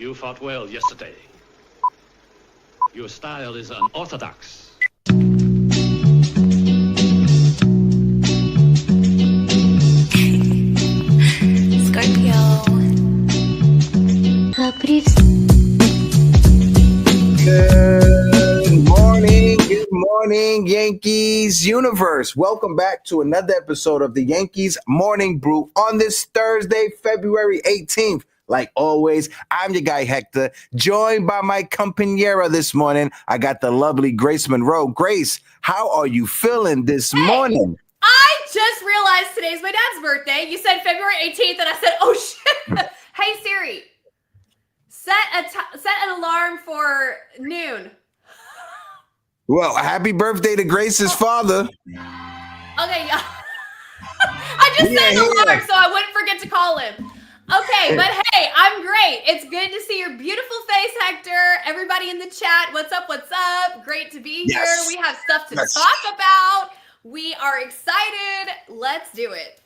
You fought well yesterday. Your style is unorthodox. Scorpio. Good morning, Yankees universe. Welcome back to another episode of the Yankees Morning Brew on this Thursday, February 18th. Like always, I'm your guy, Hector, joined by my compañera this morning. I got the lovely Grace Monroe. Grace, how are you feeling this morning? I just realized today's my dad's birthday. You said February 18th, and I said, oh, shit. Hey, Siri, set an alarm for noon. Well, happy birthday to Grace's father. Okay, yeah. I just set an alarm so I wouldn't forget to call him. Okay, but hey, I'm great. It's good to see your beautiful face, Hector. Everybody in the chat, what's up, what's up? Great to be here. We have stuff to talk about. We are excited. Let's do it.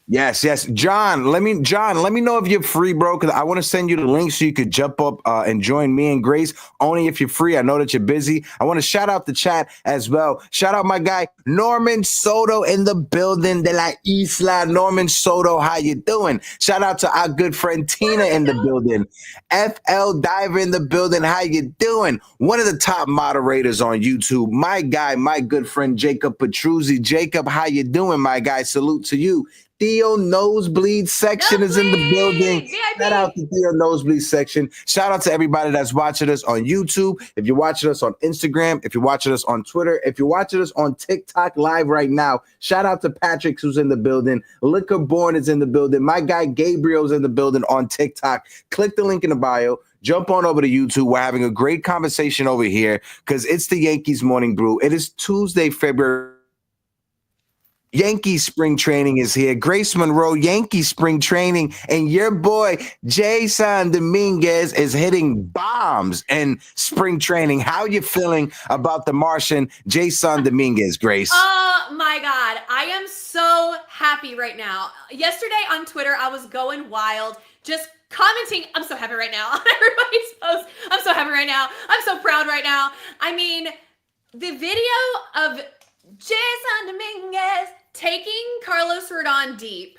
Yes. John, let me know if you're free, bro, because I want to send you the link so you could jump up and join me and Grace. Only if you're free. I know that you're busy. I want to shout out the chat as well. Shout out my guy, Norman Soto in the building de la Isla. Norman Soto, how you doing? Shout out to our good friend Tina in the building. FL Diver in the building. How you doing? One of the top moderators on YouTube. My guy, my good friend, Jacob Petruzzi. Jacob, how you doing, my guy? Salute to you. Theo Nosebleed section is in the building. VIP. Shout out to Theo Nosebleed section. Shout out to everybody that's watching us on YouTube. If you're watching us on Instagram, if you're watching us on Twitter, if you're watching us on TikTok live right now, shout out to Patrick who's in the building. Liquor Born is in the building. My guy Gabriel's in the building on TikTok. Click the link in the bio. Jump on over to YouTube. We're having a great conversation over here because it's the Yankees Morning Brew. It is Tuesday, February. Yankee spring training is here. Grace Monroe, Yankee spring training, and your boy Jasson Dominguez is hitting bombs in spring training. How you feeling about the Martian, Jasson Dominguez, Grace? Oh my God, I am so happy right now. Yesterday on Twitter, I was going wild, just commenting. I'm so happy right now on everybody's post. I'm so happy right now. I'm so proud right now. I mean, the video of Jasson Dominguez taking Carlos Rodon deep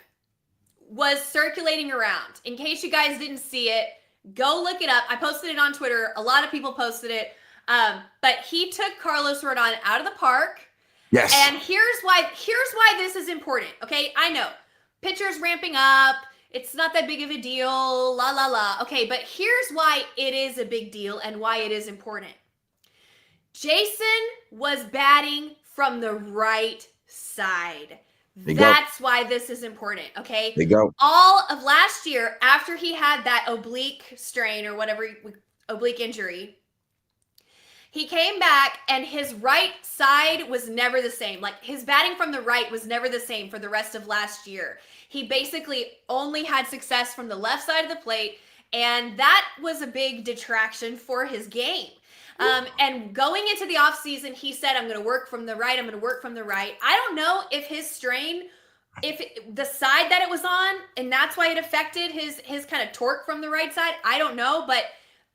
was circulating around. In case you guys didn't see it, go look it up. I posted it on Twitter. A lot of people posted it. But he took Carlos Rodon out of the park. Yes. And here's why this is important. Okay, I know. Pitchers ramping up. It's not that big of a deal. La la la. Okay, but here's why it is a big deal and why it is important. Jasson was batting from the right side. That's why this is important, okay? There you go. All of last year, after he had that oblique strain or whatever, oblique injury, he came back and his right side was never the same. Like, his batting from the right was never the same for the rest of last year. He basically only had success from the left side of the plate, and that was a big detraction for his game. And going into the offseason, he said, I'm going to work from the right. I'm going to work from the right. I don't know if his strain, the side that it was on, and that's why it affected his kind of torque from the right side. I don't know, but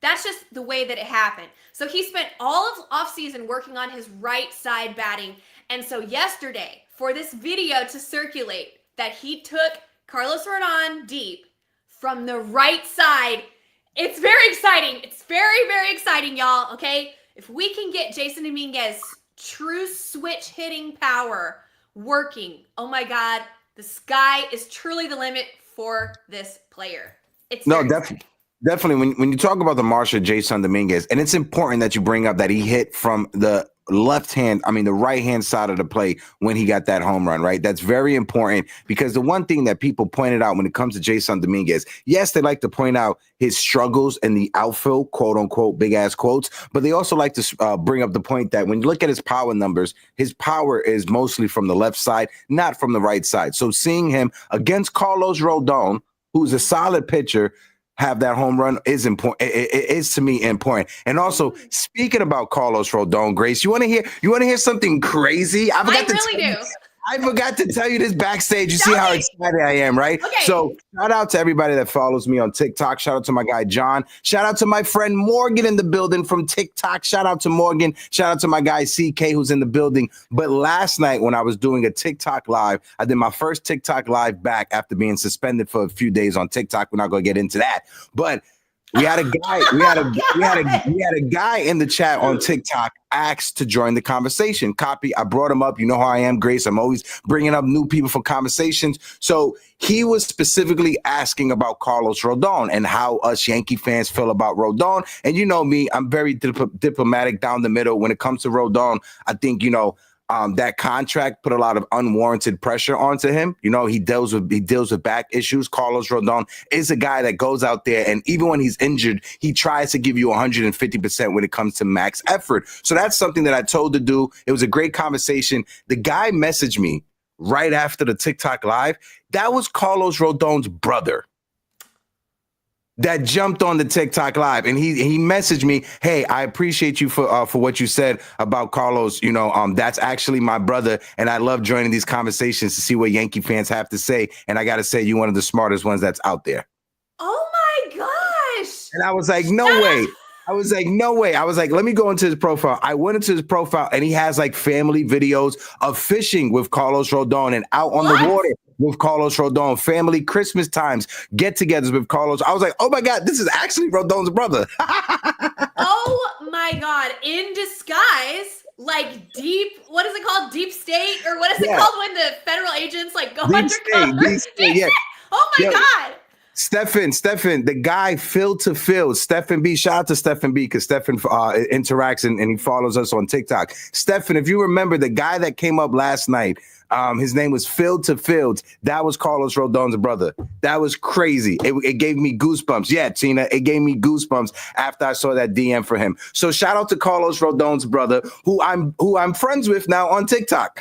that's just the way that it happened. So he spent all of offseason working on his right side batting. And so yesterday, for this video to circulate that he took Carlos Rodon deep from the right side, it's very exciting. It's very, very exciting, y'all, okay? If we can get Jasson Dominguez true switch hitting power working, oh my God, the sky is truly the limit for this player. It's definitely. When you talk about the Martial, Jasson Dominguez, and it's important that you bring up that he hit from the the right-hand side of the plate when he got that home run, right? That's very important because the one thing that people pointed out when it comes to Jasson Dominguez, yes, they like to point out his struggles in the outfield, quote unquote, big ass quotes, but they also like to bring up the point that when you look at his power numbers, his power is mostly from the left side, not from the right side. So seeing him against Carlos Rodon, who's a solid pitcher, have that home run is important. It is to me important. And also, speaking about Carlos Rodon, Grace, you want to hear something crazy? I really do. I forgot to tell you this backstage. You see how excited I am, right? Okay. So shout out to everybody that follows me on TikTok. Shout out to my guy, John. Shout out to my friend Morgan in the building from TikTok. Shout out to Morgan. Shout out to my guy, CK, who's in the building. But last night when I was doing a TikTok live, I did my first TikTok live back after being suspended for a few days on TikTok. We're not going to get into that. But we had a guy, we had a guy in the chat on TikTok asked to join the conversation. Copy. I brought him up. You know how I am, Grace. I'm always bringing up new people for conversations. So he was specifically asking about Carlos Rodon and how us Yankee fans feel about Rodon. And you know me, I'm very diplomatic down the middle when it comes to Rodon. I think, that contract put a lot of unwarranted pressure onto him. He deals with back issues. Carlos Rodon is a guy that goes out there, and even when he's injured, he tries to give you 150% when it comes to max effort. So that's something that I told to do. It was a great conversation. The guy messaged me right after the TikTok live. That was Carlos Rodon's brother that jumped on the TikTok live, and he messaged me, "Hey, I appreciate you for what you said about Carlos. That's actually my brother, and I love joining these conversations to see what Yankee fans have to say. And I got to say, you're one of the smartest ones that's out there." Oh my gosh! And I was like, "No way." I was like, "No way." I was like, "Let me go into his profile." I went into his profile, and he has like family videos of fishing with Carlos Rodon and out on the water with Carlos Rodon, family Christmas times, get-togethers with Carlos. I was like, "Oh my God, this is actually Rodon's brother." Oh my God, in disguise, like what is it called? Deep state? Or what is it called when the federal agents go undercover? Deep state, yeah. Oh my God. Stephen, the guy field to field, Stephen B. Shout out to Stephen B. because Stephen interacts and he follows us on TikTok. Stephen, if you remember the guy that came up last night, his name was Field to Fields. That was Carlos Rodon's brother. That was crazy. It gave me goosebumps. Yeah, Tina, it gave me goosebumps after I saw that DM for him. So shout out to Carlos Rodon's brother, who I'm friends with now on TikTok.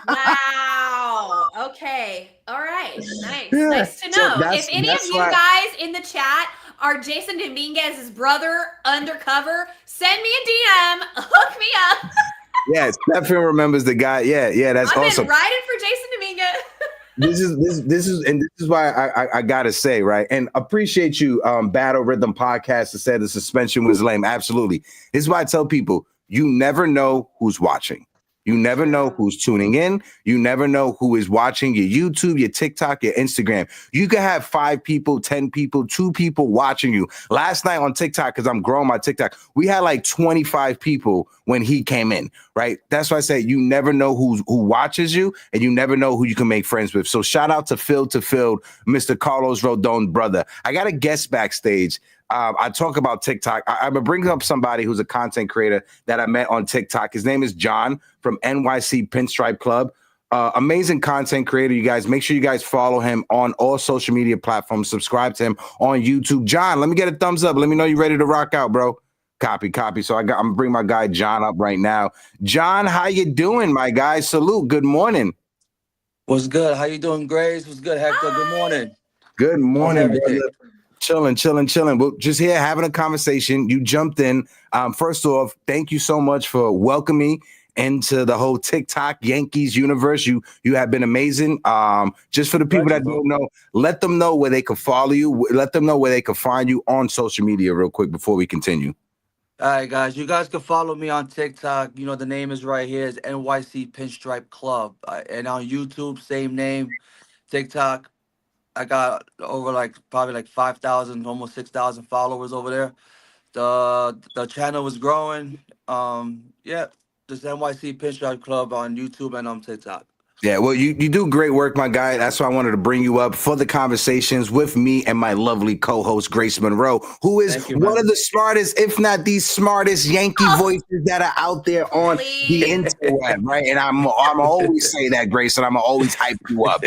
Wow. Okay. All right. Nice. Yeah. Nice to know. So if any of you guys in the chat are Jasson Dominguez's brother undercover, send me a DM. Hook me up. Yes, Stephen remembers the guy. Yeah, that's I've awesome. been riding for Jasson Dominguez. This is why I gotta say, right, and appreciate you, Battle Rhythm Podcast, that said the suspension was lame. Absolutely. This is why I tell people, you never know who's watching. You never know who's tuning in. You never know who is watching your YouTube, your TikTok, your Instagram. You can have 5 people, 10 people, 2 people watching you. Last night on TikTok, because I'm growing my TikTok, we had like 25 people when he came in, right? That's why I say you never know who watches you, and you never know who you can make friends with. So shout out to Field, Mr. Carlos Rodon brother. I got a guest backstage. I talk about TikTok. I'm going to bring up somebody who's a content creator that I met on TikTok. His name is John from NYC Pinstripe Club. Amazing content creator, you guys. Make sure you guys follow him on all social media platforms. Subscribe to him on YouTube. John, let me get a thumbs up. Let me know you're ready to rock out, bro. Copy. So I'm going to bring my guy John up right now. John, how you doing, my guy? Salute. Good morning. What's good? How you doing, Grace? What's good, Hector? Hi. Good morning. Good morning, brother. Chilling. We're just here having a conversation. You jumped in. First off, thank you so much for welcoming me into the whole TikTok Yankees universe. You have been amazing. Just for the people that don't know, let them know where they can follow you. Let them know where they can find you on social media real quick before we continue. All right, guys. You guys can follow me on TikTok. The name is right here. It's NYC Pinstripe Club. And on YouTube, same name. TikTok, I got over probably 5,000, almost 6,000 followers over there. The channel is growing. Just NYC Pinstripe Club on YouTube and on TikTok. Yeah, well, you do great work, my guy. That's why I wanted to bring you up for the conversations with me and my lovely co-host, Grace Monroe, who is one of the smartest, if not the smartest Yankee voices that are out there on the interweb, right? And I'm always say that, Grace, and I'm always hype you up.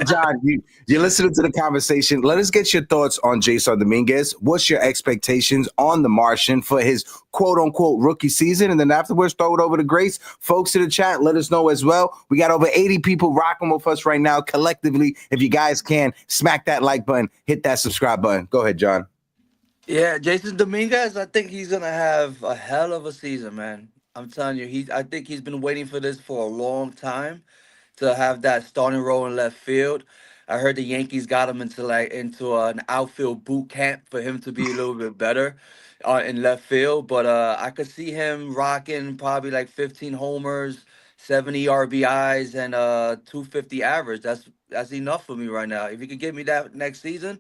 John, you're listening to the conversation. Let us get your thoughts on Jasson Dominguez. What's your expectations on the Martian for his quote-unquote rookie season? And then afterwards, throw it over to Grace. Folks in the chat, let us know as well. We got over 80 people rocking with us right now collectively. If you guys can, smack that like button, hit that subscribe button. Go ahead, John. Yeah, Jasson Dominguez, I think he's going to have a hell of a season, man. I'm telling you, I think he's been waiting for this for a long time. to have that starting role in left field. I heard the Yankees got him into an outfield boot camp for him to be a little bit better in left field. But I could see him rocking probably like 15 homers, 70 RBIs, and 250 average. That's enough for me right now. If he could give me that next season,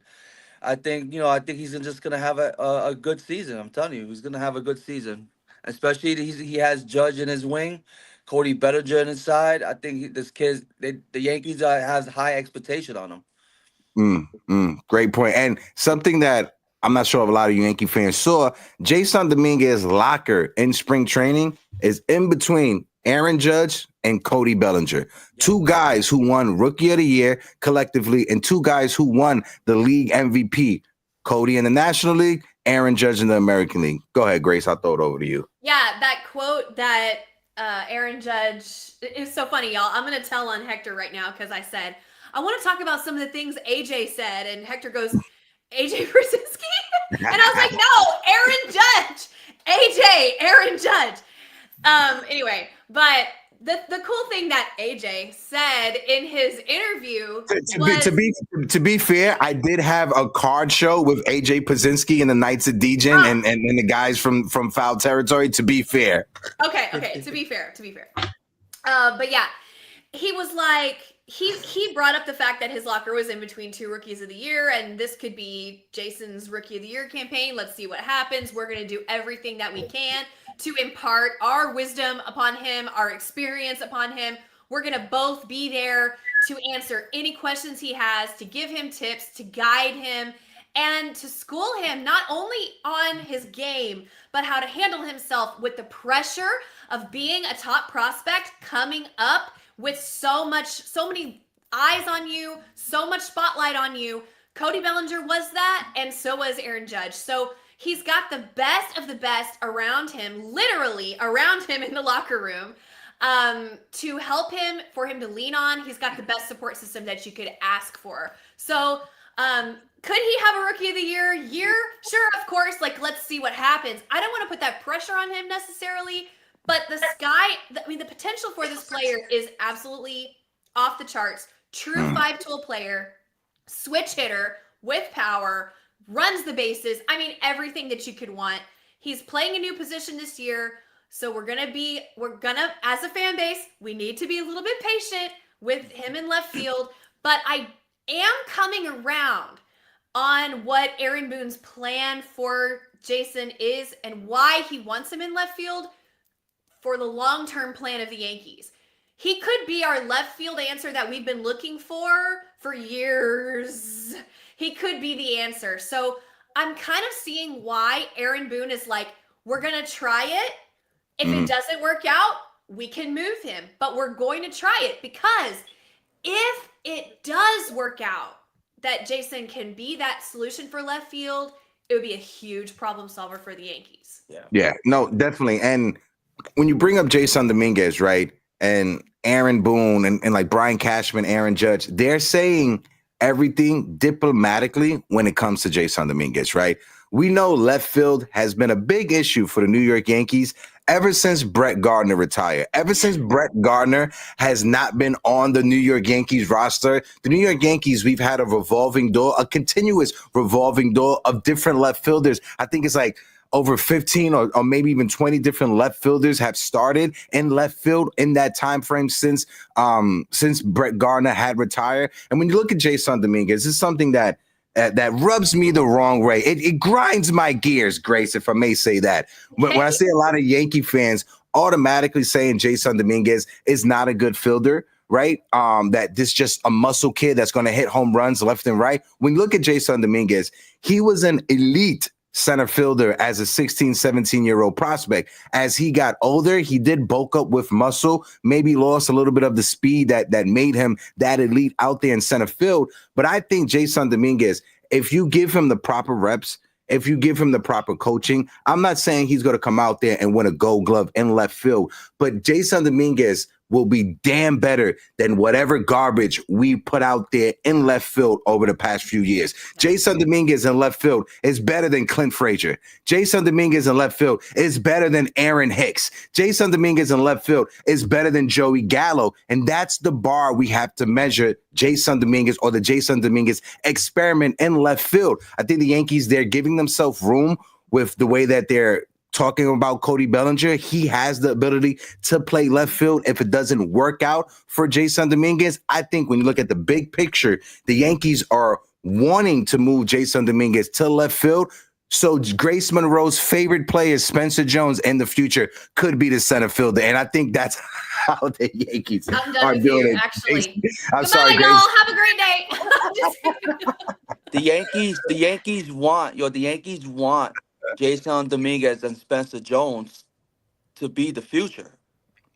I think he's just gonna have a good season. I'm telling you, he's gonna have a good season. Especially he has Judge in his wing, Cody Bellinger in his side. I think this kid, the Yankees has high expectation on him. Great point. And something that I'm not sure if a lot of you Yankee fans saw, Jasson Dominguez locker in spring training is in between Aaron Judge and Cody Bellinger. Two guys who won Rookie of the Year collectively and two guys who won the league MVP. Cody in the National League, Aaron Judge in the American League. Go ahead, Grace. I'll throw it over to you. Yeah, that quote that Aaron Judge is so funny, y'all. I'm going to tell on Hector right now because I said, I want to talk about some of the things AJ said. And Hector goes, AJ Brzezinski? And I was like, no, Aaron Judge. AJ, Aaron Judge. Anyway, but the cool thing that AJ said in his interview to be fair, I did have a card show with AJ Brzezinski and the Knights of Degen and the guys from Foul Territory. To be fair, okay, to be fair. But yeah, he was like he brought up the fact that his locker was in between two Rookies of the Year, and this could be Jason's Rookie of the Year campaign. Let's see what happens. We're gonna do everything that we can to impart our wisdom upon him, our experience upon him. We're going to both be there to answer any questions he has, to give him tips, to guide him, and to school him not only on his game, but how to handle himself with the pressure of being a top prospect coming up with so many eyes on you, so much spotlight on you. Cody Bellinger was that, and so was Aaron Judge. So he's got the best of the best around him, literally around him in the locker room, to help him, for him to lean on. He's got the best support system that you could ask for. So could he have a Rookie of the Year? Sure, of course. Like, let's see what happens. I don't want to put that pressure on him necessarily, but the potential for this player is absolutely off the charts. True five-tool player, switch hitter with power, runs the bases. I mean, everything that you could want. He's playing a new position this year. So we're gonna, as a fan base, we need to be a little bit patient with him in left field. But I am coming around on what Aaron Boone's plan for Jasson is and why he wants him in left field for the long-term plan of the Yankees. He could be our left field answer that we've been looking for years. He could be the answer. So I'm kind of seeing why Aaron Boone is like, we're going to try it. If it doesn't work out, we can move him. But we're going to try it because if it does work out that Jasson can be that solution for left field, it would be a huge problem solver for the Yankees. Yeah, no, definitely. And when you bring up Jasson Dominguez, right, and Aaron Boone and like Brian Cashman, Aaron Judge, they're saying everything diplomatically when it comes to Jasson Dominguez, right? We know left field has been a big issue for the New York Yankees ever since Brett Gardner retired. Ever since Brett Gardner has not been on the New York Yankees roster, the New York Yankees, we've had a revolving door, a continuous revolving door of different left fielders. I think it's like over 15 or maybe even 20 different left fielders have started in left field in that time frame since Brett Gardner had retired. And when you look at Jasson Dominguez, it's something that rubs me the wrong way. It grinds my gears, Grace, if I may say that. When I see a lot of Yankee fans automatically saying Jasson Dominguez is not a good fielder, right? That this just a muscle kid that's going to hit home runs left and right. When you look at Jasson Dominguez, he was an elite center fielder as a 16, 17-year-old prospect. As he got older, he did bulk up with muscle, maybe lost a little bit of the speed that made him that elite out there in center field. But I think Jasson Dominguez, if you give him the proper reps, if you give him the proper coaching, I'm not saying he's going to come out there and win a Gold Glove in left field, but Jasson Dominguez will be damn better than whatever garbage we put out there in left field over the past few years. Jasson Dominguez in left field is better than Clint Frazier. Jasson Dominguez in left field is better than Aaron Hicks. Jasson Dominguez in left field is better than Joey Gallo. And that's the bar we have to measure Jasson Dominguez, or the Jasson Dominguez experiment in left field. I think the Yankees, they're giving themselves room with the way that they're talking about Cody Bellinger. He has the ability to play left field if it doesn't work out for Jasson Dominguez. I think when you look at the big picture, the Yankees are wanting to move Jasson Dominguez to left field. So Grace Monroe's favorite player, Spencer Jones, in the future could be the center fielder. And I think that's how the Yankees are doing it. Actually. I'm sorry, y'all. Grace. Have a great day. The Yankees want Jasson Dominguez and Spencer Jones to be the future.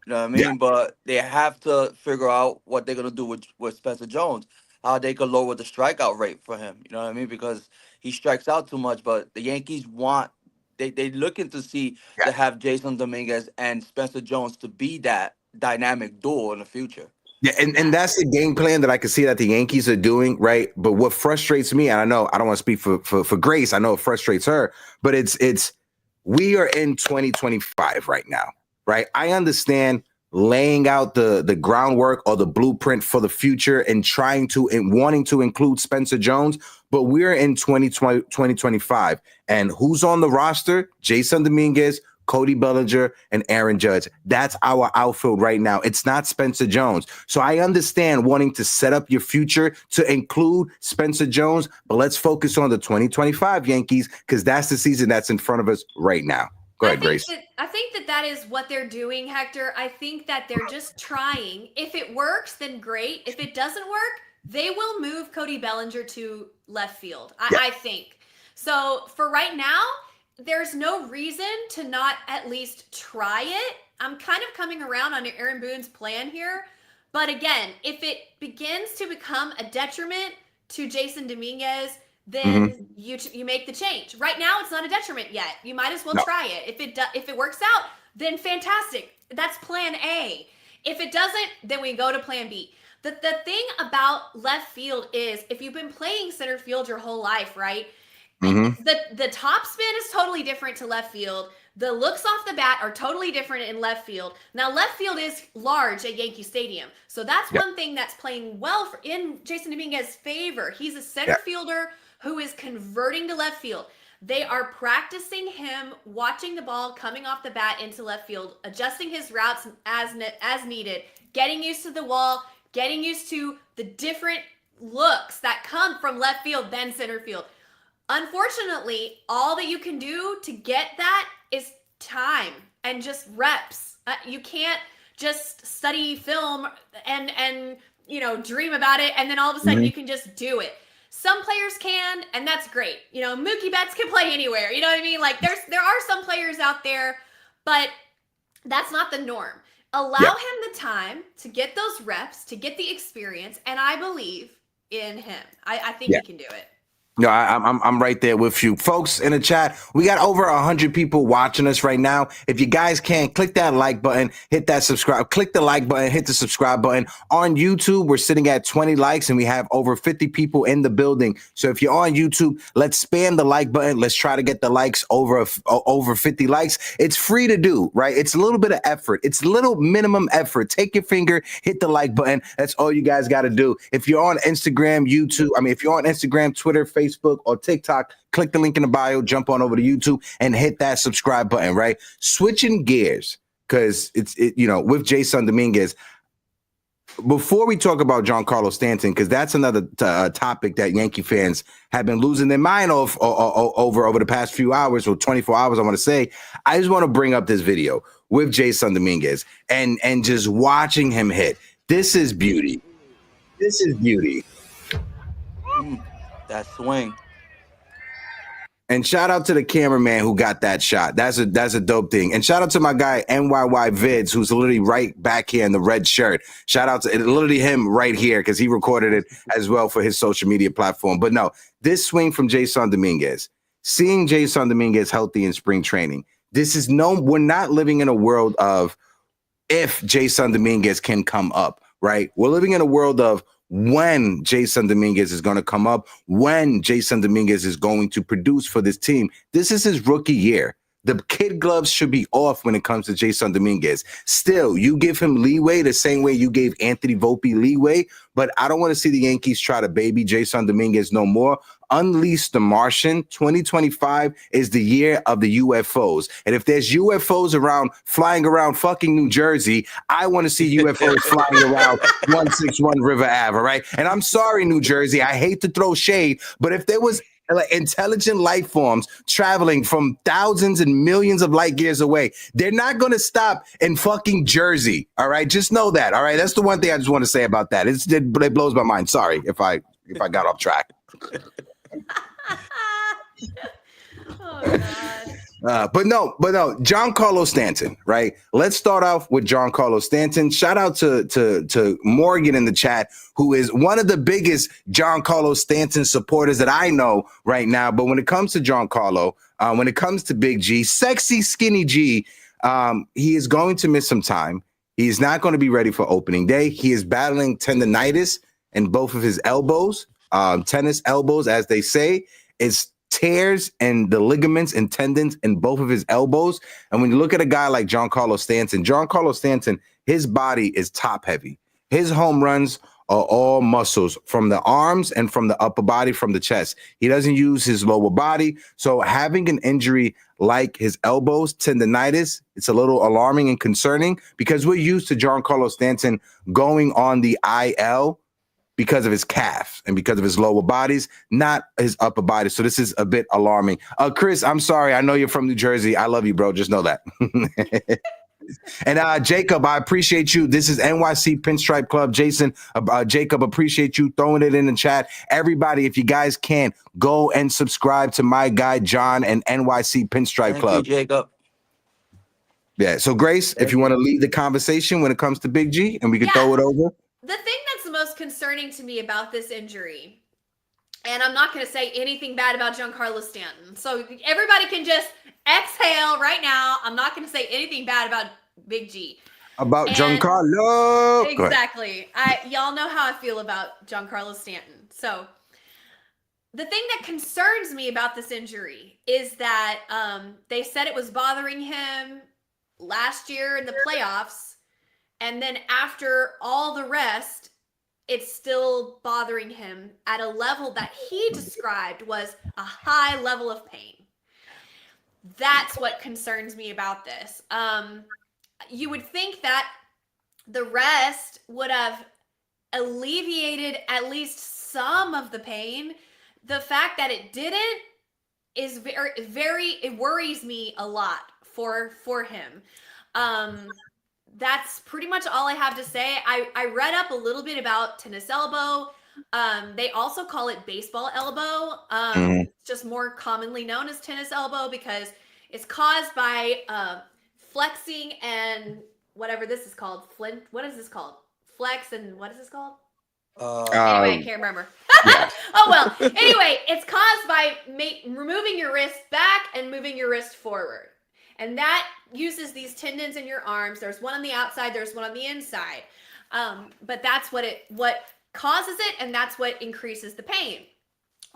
You know what I mean? Yeah. But they have to figure out what they're gonna do with Spencer Jones, how they could lower the strikeout rate for him. You know what I mean? Because he strikes out too much. But the Yankees want they looking to see to have Jasson Dominguez and Spencer Jones to be that dynamic duo in the future. Yeah, and that's the game plan that I can see that the Yankees are doing, right? But what frustrates me, and I know I don't want to speak for Grace, I know it frustrates her, but it's we are in 2025 right now, right? I understand laying out the groundwork or the blueprint for the future and trying to and wanting to include Spencer Jones, but we're in 2025, and who's on the roster? Jasson Dominguez, Cody Bellinger, and Aaron Judge. That's our outfield right now. It's not Spencer Jones. So I understand wanting to set up your future to include Spencer Jones, but let's focus on the 2025 Yankees because that's the season that's in front of us right now. Go ahead, Grace. I think that is what they're doing, Hector. I think that they're just trying. If it works, then great. If it doesn't work, they will move Cody Bellinger to left field, I think. So for right now, there's no reason to not at least try it. I'm kind of coming around on Aaron Boone's plan here. But again, if it begins to become a detriment to Jasson Dominguez, then you make the change. Right now, it's not a detriment yet. You might as well try it. If it works out, then fantastic. That's plan A. If it doesn't, then we go to plan B. The thing about left field is if you've been playing center field your whole life, right? The top spin is totally different to left field. The looks off the bat are totally different in left field. Now, left field is large at Yankee Stadium. So that's one thing that's playing well in Jasson Dominguez's favor. He's a center fielder who is converting to left field. They are practicing him watching the ball coming off the bat into left field, adjusting his routes as needed, getting used to the wall, getting used to the different looks that come from left field than center field. Unfortunately, all that you can do to get that is time and just reps. You can't just study film and dream about it and then all of a sudden you can just do it. Some players can, and that's great. Mookie Betts can play anywhere. You know what I mean? Like there are some players out there, but that's not the norm. Allow him the time to get those reps, to get the experience, and I believe in him. I think he can do it. No, I'm right there with you. Folks in the chat, we got over 100 people watching us right now. If you guys can, click that like button, hit that subscribe, click the like button, hit the subscribe button. On YouTube, we're sitting at 20 likes and we have over 50 people in the building. So if you're on YouTube, let's spam the like button. Let's try to get the likes over 50 likes. It's free to do, right? It's a little bit of effort. It's a little minimum effort. Take your finger, hit the like button. That's all you guys got to do. If you're on Instagram, if you're on Instagram, Twitter, Facebook, or TikTok, click the link in the bio, jump on over to YouTube and hit that subscribe button, right? Switching gears, because with Jasson Dominguez, before we talk about Giancarlo Stanton, because that's another topic that Yankee fans have been losing their mind over the past few hours or 24 hours, I want to say, I just want to bring up this video with Jasson Dominguez and just watching him hit. This is beauty. This is beauty. That swing. And shout out to the cameraman who got that shot. That's a dope thing. And shout out to my guy NYY Vids, who's literally right back here in the red shirt. Shout out to literally him right here because he recorded it as well for his social media platform. But no, this swing from Jasson Dominguez, seeing Jasson Dominguez healthy in spring training. We're not living in a world of if Jasson Dominguez can come up, right? We're living in a world of when Jasson Dominguez is going to come up, when Jasson Dominguez is going to produce for this team. This is his rookie year. The kid gloves should be off when it comes to Jasson Dominguez. Still, you give him leeway the same way you gave Anthony Volpe leeway, but I don't want to see the Yankees try to baby Jasson Dominguez no more. Unleash the Martian. 2025 is the year of the UFOs. And if there's UFOs flying around fucking New Jersey, I want to see UFOs flying around 161 River Ave, all right? And I'm sorry, New Jersey, I hate to throw shade, but if there was intelligent life forms traveling from thousands and millions of light years away, they're not going to stop in fucking Jersey, all right? Just know that, all right? That's the one thing I just want to say about that. It blows my mind. Sorry if I got off track. Oh God. But no, Giancarlo Stanton, right? Let's start off with Giancarlo Stanton. Shout out to Morgan in the chat, who is one of the biggest Giancarlo Stanton supporters that I know right now. But when it comes to Giancarlo, when it comes to Big G, sexy skinny G, he is going to miss some time. He is not going to be ready for opening day. He is battling tendonitis in both of his elbows, tennis elbows, as they say. It's tears and the ligaments and tendons in both of his elbows. And when you look at a guy like Giancarlo Stanton, his body is top heavy. His home runs are all muscles from the arms and from the upper body, from the chest. He doesn't use his lower body. So having an injury like his elbows, tendonitis, it's a little alarming and concerning because we're used to Giancarlo Stanton going on the IL because of his calf and because of his lower bodies, not his upper body. So this is a bit alarming. Chris, I'm sorry. I know you're from New Jersey. I love you, bro. Just know that. And Jacob, I appreciate you. This is NYC Pinstripe Club. Jason, Jacob, appreciate you throwing it in the chat. Everybody, if you guys can, go and subscribe to my guy, John, and NYC Pinstripe Club. Thank you, Jacob. Yeah. So Grace, if you want to lead the conversation when it comes to Big G, and we can throw it over. The thing that's the most concerning to me about this injury, and I'm not going to say anything bad about Giancarlo Stanton, so everybody can just exhale right now. I'm not going to say anything bad about Big G. About Giancarlo. Exactly. Y'all know how I feel about Giancarlo Stanton. So the thing that concerns me about this injury is that they said it was bothering him last year in the playoffs. And then after all the rest, it's still bothering him at a level that he described was a high level of pain. That's what concerns me about this. You would think that the rest would have alleviated at least some of the pain. The fact that it didn't is it worries me a lot for him. That's pretty much all I have to say. I read up a little bit about tennis elbow. They also call it baseball elbow. It's just more commonly known as tennis elbow because it's caused by flexing and whatever this is called. What is this called? Flex and what is this called? Anyway, I can't remember. Yeah. Oh, well. Anyway, it's caused by removing your wrist back and moving your wrist forward. And that uses these tendons in your arms. There's one on the outside, there's one on the inside. But that's what causes it, and that's what increases the pain.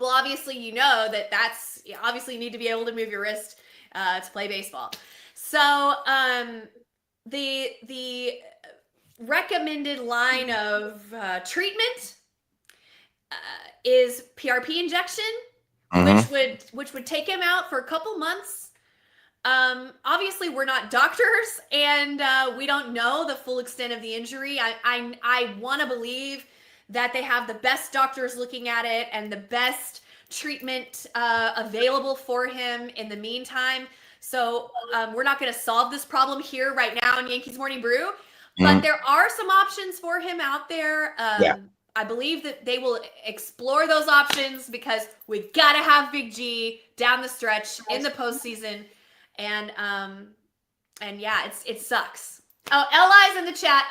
Well, obviously, you know that's obviously you need to be able to move your wrist to play baseball. So the recommended line of treatment is PRP injection, which would take him out for a couple months. Obviously we're not doctors and we don't know the full extent of the injury. I want to believe that they have the best doctors looking at it and the best treatment available for him in the meantime. So we're not going to solve this problem here right now in Yankees Morning Brew, but there are some options for him out there. I believe that they will explore those options because we've got to have Big G down the stretch in the postseason. And yeah, it sucks. Oh, Li's in the chat.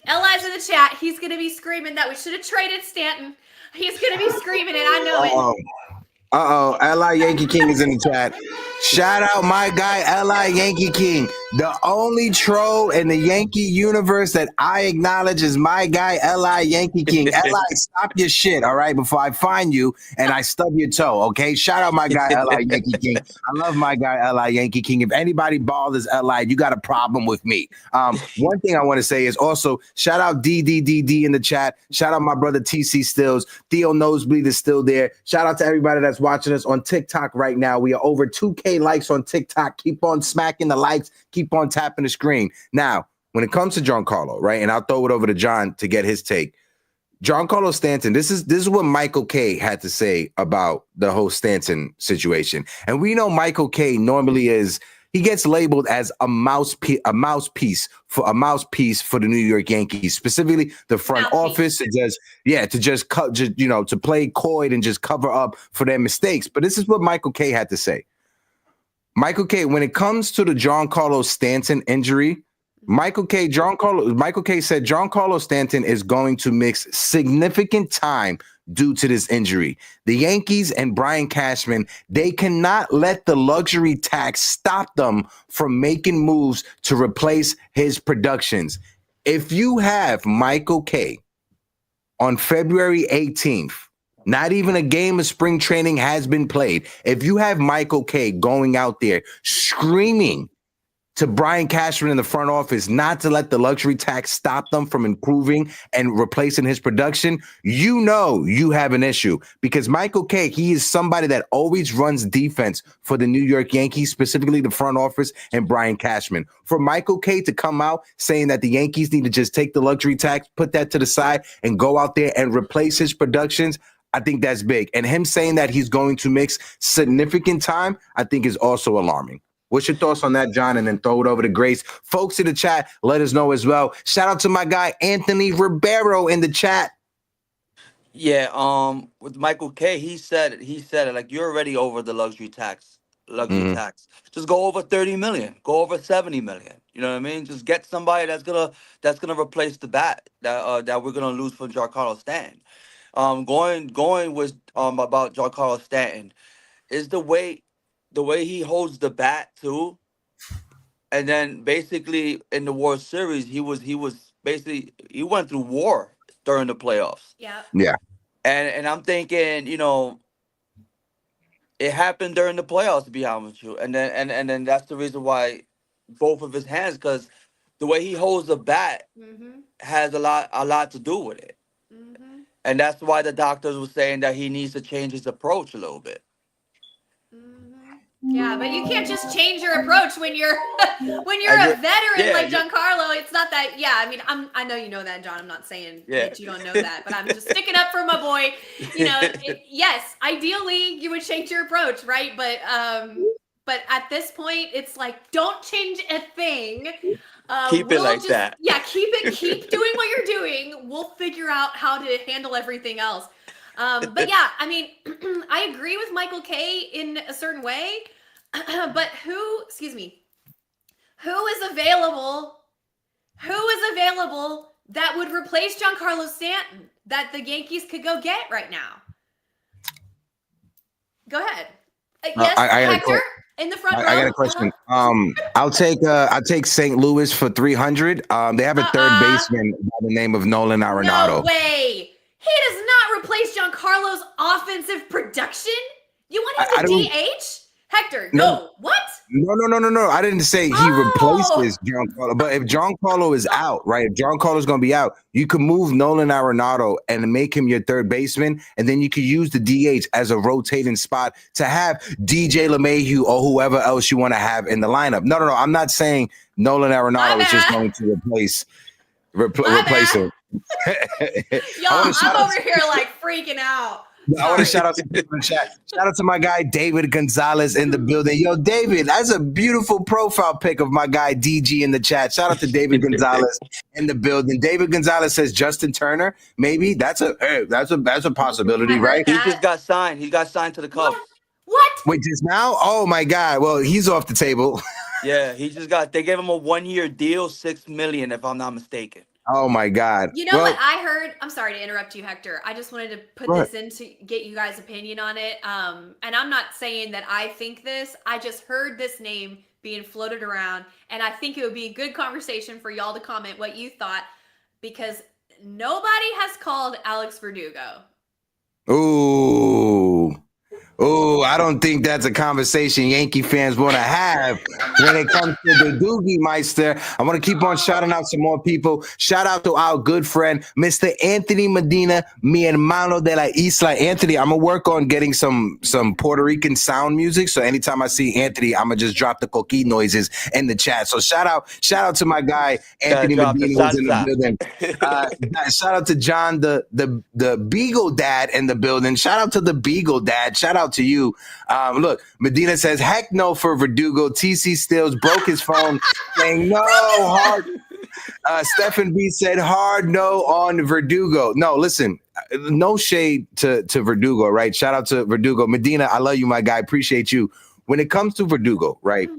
Li's in the chat. He's going to be screaming that we should have traded Stanton. He's going to be screaming it. I know it. Li Yankee King is in the chat. Shout out my guy, Li Yankee King. The only troll in the Yankee universe that I acknowledge is my guy, L.I. Yankee King. L.I., stop your shit, all right, before I find you and I stub your toe, okay? Shout out my guy, L.I. Yankee King. I love my guy, L.I. Yankee King. If anybody bothers L.I., you got a problem with me. One thing I want to say is also shout out DDDD in the chat. Shout out my brother TC Stills. Theo Nosebleed is still there. Shout out to everybody that's watching us on TikTok right now. We are over 2K likes on TikTok. Keep on smacking the likes. Keep on tapping the screen. Now, when it comes to Giancarlo, right, and I'll throw it over to John to get his take. Giancarlo Stanton, this is what Michael K had to say about the whole Stanton situation. And we know Michael K normally he gets labeled as a mouthpiece for the New York Yankees, specifically the front office, to play coy and just cover up for their mistakes. But this is what Michael K had to say. Michael K, when it comes to the Giancarlo Stanton injury, Michael K said Giancarlo Stanton is going to miss significant time due to this injury. The Yankees and Brian Cashman, they cannot let the luxury tax stop them from making moves to replace his productions. If you have Michael K on February 18th, not even a game of spring training has been played. If you have Michael K going out there screaming to Brian Cashman in the front office not to let the luxury tax stop them from improving and replacing his production, you know you have an issue. Because Michael K, he is somebody that always runs defense for the New York Yankees, specifically the front office and Brian Cashman. For Michael K to come out saying that the Yankees need to just take the luxury tax, put that to the side, and go out there and replace his productions, I think that's big. And him saying that he's going to mix significant time, I think is also alarming. What's your thoughts on that, John? And then throw it over to Grace. Folks in the chat, let us know as well. Shout out to my guy, Anthony Ribeiro in the chat. Yeah, with Michael K, he said it like you're already over the luxury tax. Tax. Just go over 30 million, go over 70 million. You know what I mean? Just get somebody that's gonna replace the bat that we're gonna lose from Giancarlo Stanton. Going with about Giancarlo Stanton is the way he holds the bat too. And then basically in the World Series, he went through war during the playoffs. Yeah. And I'm thinking, it happened during the playoffs, to be honest with you. And then that's the reason why both of his hands, because the way he holds the bat has a lot to do with it. And that's why the doctors were saying that he needs to change his approach a little bit. Yeah, but you can't just change your approach when you're a veteran like Giancarlo. It's not that. Yeah, I mean, I know you know that, John. I'm not saying that you don't know that, but I'm just sticking up for my boy. Yes, ideally you would change your approach, right? But at this point, it's like don't change a thing. Keep it like that. Yeah, keep doing what you're doing. We'll figure out how to handle everything else. But yeah, I mean, I agree with Michael K in a certain way, but who is available that would replace Giancarlo Stanton that the Yankees could go get right now? Go ahead. Yes, Hector in the front row. I got a question. I'll take St. Louis for 300. They have a third baseman by the name of Nolan Arenado. No way. He does not replace Giancarlo's offensive production. You want him to DH? Hector, no. What? No. I didn't say he replaces Giancarlo. But if Giancarlo is out, right? If Giancarlo's going to be out, you can move Nolan Arenado and make him your third baseman. And then you could use the DH as a rotating spot to have DJ LeMahieu or whoever else you want to have in the lineup. No. I'm not saying Nolan Arenado is just going to replace him. Y'all, I'm over here like freaking out. I want to shout out to people in the chat. Shout out to my guy David Gonzalez in the building. Yo, David, that's a beautiful profile pic of my guy DG in the chat. Shout out to David Gonzalez in the building. David Gonzalez says Justin Turner. Maybe that's a possibility, right? He just got signed. He got signed to the Cubs. What? Wait, just now? Oh my God. Well, he's off the table. Yeah, they gave him a 1-year deal, $6 million, if I'm not mistaken. Oh my God. You know what I heard? I'm sorry to interrupt you, Hector. I just wanted to put Go this in to get you guys' opinion on it. And I'm not saying that I think this. I just heard this name being floated around, and I think it would be a good conversation for y'all to comment what you thought, because nobody has called Alex Verdugo. Ooh. Oh, I don't think that's a conversation Yankee fans want to have when it comes to the Doogie Meister. I want to keep on shouting out some more people. Shout out to our good friend, Mr. Anthony Medina, mi hermano de la isla. Anthony, I'm going to work on getting some Puerto Rican sound music. So anytime I see Anthony, I'm going to just drop the coquí noises in the chat. So shout out to my guy, Anthony Medina, who's in the building. Shout out to John, the Beagle Dad in the building. Shout out to the Beagle Dad. Shout out to you. Look, Medina says, heck no for Verdugo. TC Stills broke his phone saying no hard. Stephen B said hard no on Verdugo. No, listen, no shade to Verdugo, right? Shout out to Verdugo. Medina, I love you, my guy. Appreciate you. When it comes to Verdugo, right?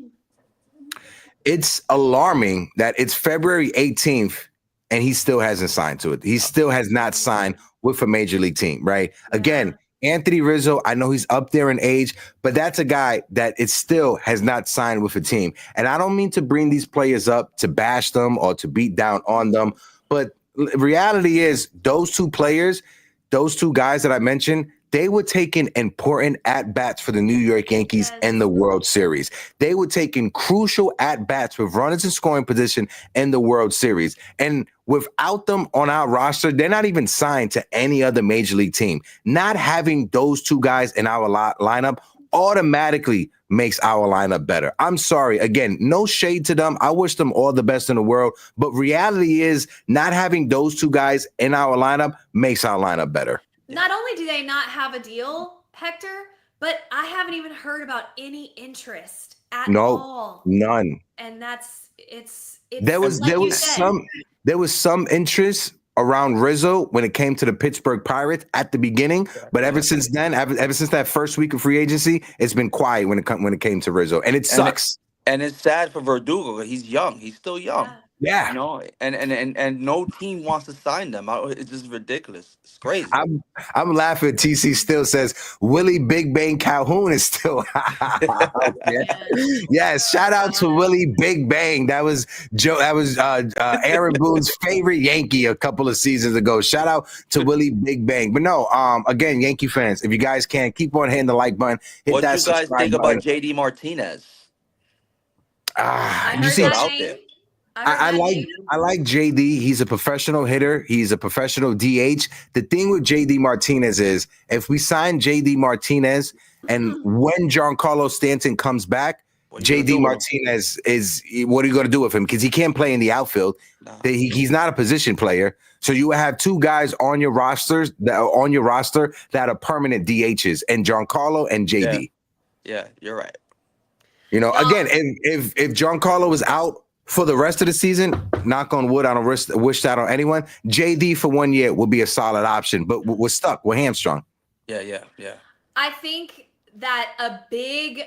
It's alarming that it's February 18th and he still hasn't signed to it. He still has not signed with a major league team, right? Again, Anthony Rizzo, I know he's up there in age, but that's a guy that it still has not signed with a team. And I don't mean to bring these players up to bash them or to beat down on them, but reality is those two players, those two guys that I mentioned, they were taking important at-bats for the New York Yankees in the World Series. They were taking crucial at-bats with runners in scoring position in the World Series. And without them on our roster, they're not even signed to any other major league team. Not having those two guys in our lineup automatically makes our lineup better. I'm sorry. Again, no shade to them. I wish them all the best in the world. But reality is not having those two guys in our lineup makes our lineup better. Not only do they not have a deal, Hector, but I haven't even heard about any interest at all. None. And it's there was some interest around Rizzo when it came to the Pittsburgh Pirates at the beginning, but ever since then, ever since that first week of free agency, it's been quiet when it came to Rizzo, and it sucks. And it's sad for Verdugo. He's young. He's still young. Yeah. You know, and no team wants to sign them. It's just ridiculous. It's crazy. I'm laughing. TC still says Willie Big Bang Calhoun is still. Yes, shout out to Willie Big Bang. That was Joe. That was Aaron Boone's favorite Yankee a couple of seasons ago. Shout out to Willie Big Bang. But no, again, Yankee fans, if you guys can keep on hitting the like button, what do you guys think about JD Martinez? You see out there. I like JD. He's a professional hitter. He's a professional DH. The thing with JD Martinez is if we sign JD Martinez and when Giancarlo Stanton comes back, JD Martinez is what are you going to do with him? Because he can't play in the outfield. No. He's not a position player. So you have two guys on your roster that are permanent DHs, and Giancarlo and JD. Yeah, you're right. You know, again, if Giancarlo is out for the rest of the season, knock on wood, I don't wish that on anyone. JD for 1 year would be a solid option, but we're stuck. We're hamstrung. Yeah. I think that a big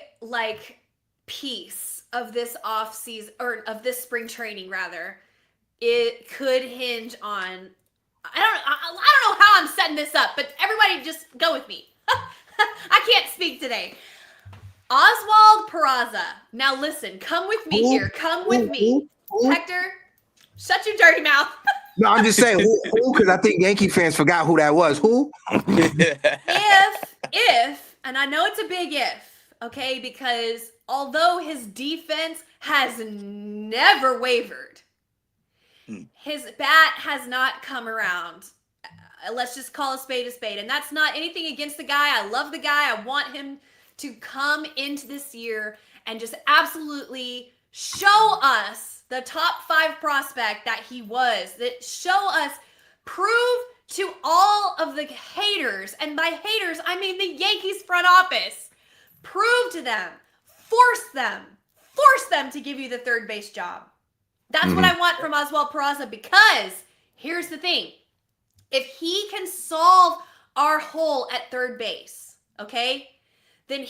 piece of this off season or of this spring training rather, it could hinge on. I don't know how I'm setting this up, but everybody just go with me. I can't speak today. Oswald Peraza. Now listen, come with me here. Come with me. Hector, shut your dirty mouth. No, I'm just saying who, because I think Yankee fans forgot who that was. Who? If, and I know it's a big if, okay, because although his defense has never wavered, his bat has not come around. Let's just call a spade, and that's not anything against the guy. I love the guy. I want him to come into this year and just absolutely show us the top 5 prospect that he was, that show us, prove to all of the haters, and by haters, I mean the Yankees front office, prove to them, force them to give you the third base job. That's what I want from Oswald Peraza, because here's the thing. If he can solve our hole at third base, okay, then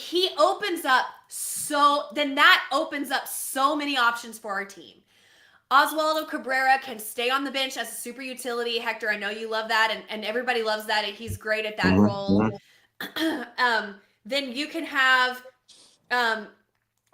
that opens up so many options for our team. Oswaldo Cabrera can stay on the bench as a super utility. Hector, I know you love that, and everybody loves that. He's great at that role. Then you can have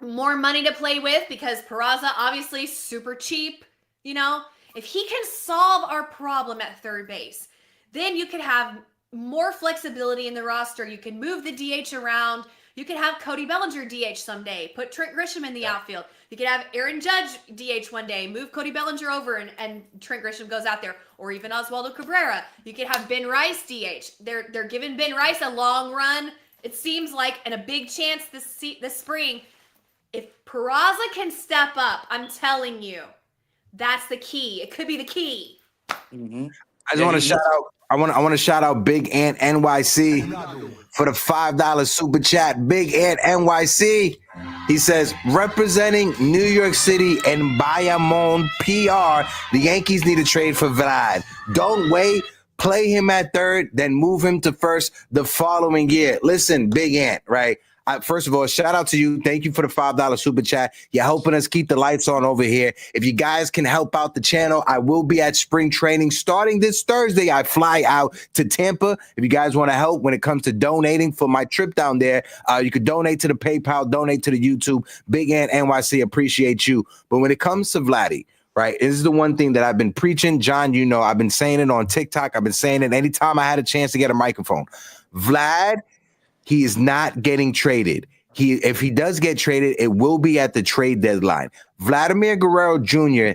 more money to play with because Peraza, obviously super cheap. You know, if he can solve our problem at third base, then you could have more flexibility in the roster. You can move the DH around. You could have Cody Bellinger DH someday. Put Trent Grisham in the outfield. You could have Aaron Judge DH one day. Move Cody Bellinger over and Trent Grisham goes out there. Or even Oswaldo Cabrera. You could have Ben Rice DH. They're giving Ben Rice a long run, it seems like, and a big chance this spring. If Peraza can step up, I'm telling you, that's the key. It could be the key. I just want to shout out. I want to shout out Big Ant NYC for the $5 super chat. Big Ant NYC. He says, representing New York City and Bayamon PR, the Yankees need a trade for Vlad. Don't wait. Play him at third, then move him to first the following year. Listen, Big Ant, right? First of all, shout out to you. Thank you for the $5 super chat. You're helping us keep the lights on over here. If you guys can help out the channel, I will be at spring training starting this Thursday. I fly out to Tampa. If you guys want to help when it comes to donating for my trip down there, you could donate to the PayPal, donate to the YouTube. Big Ant NYC, appreciate you. But when it comes to Vladdy, right, this is the one thing that I've been preaching. John, you know, I've been saying it on TikTok. I've been saying it anytime I had a chance to get a microphone. Vlad, he is not getting traded. If he does get traded, it will be at the trade deadline. Vladimir Guerrero Jr.,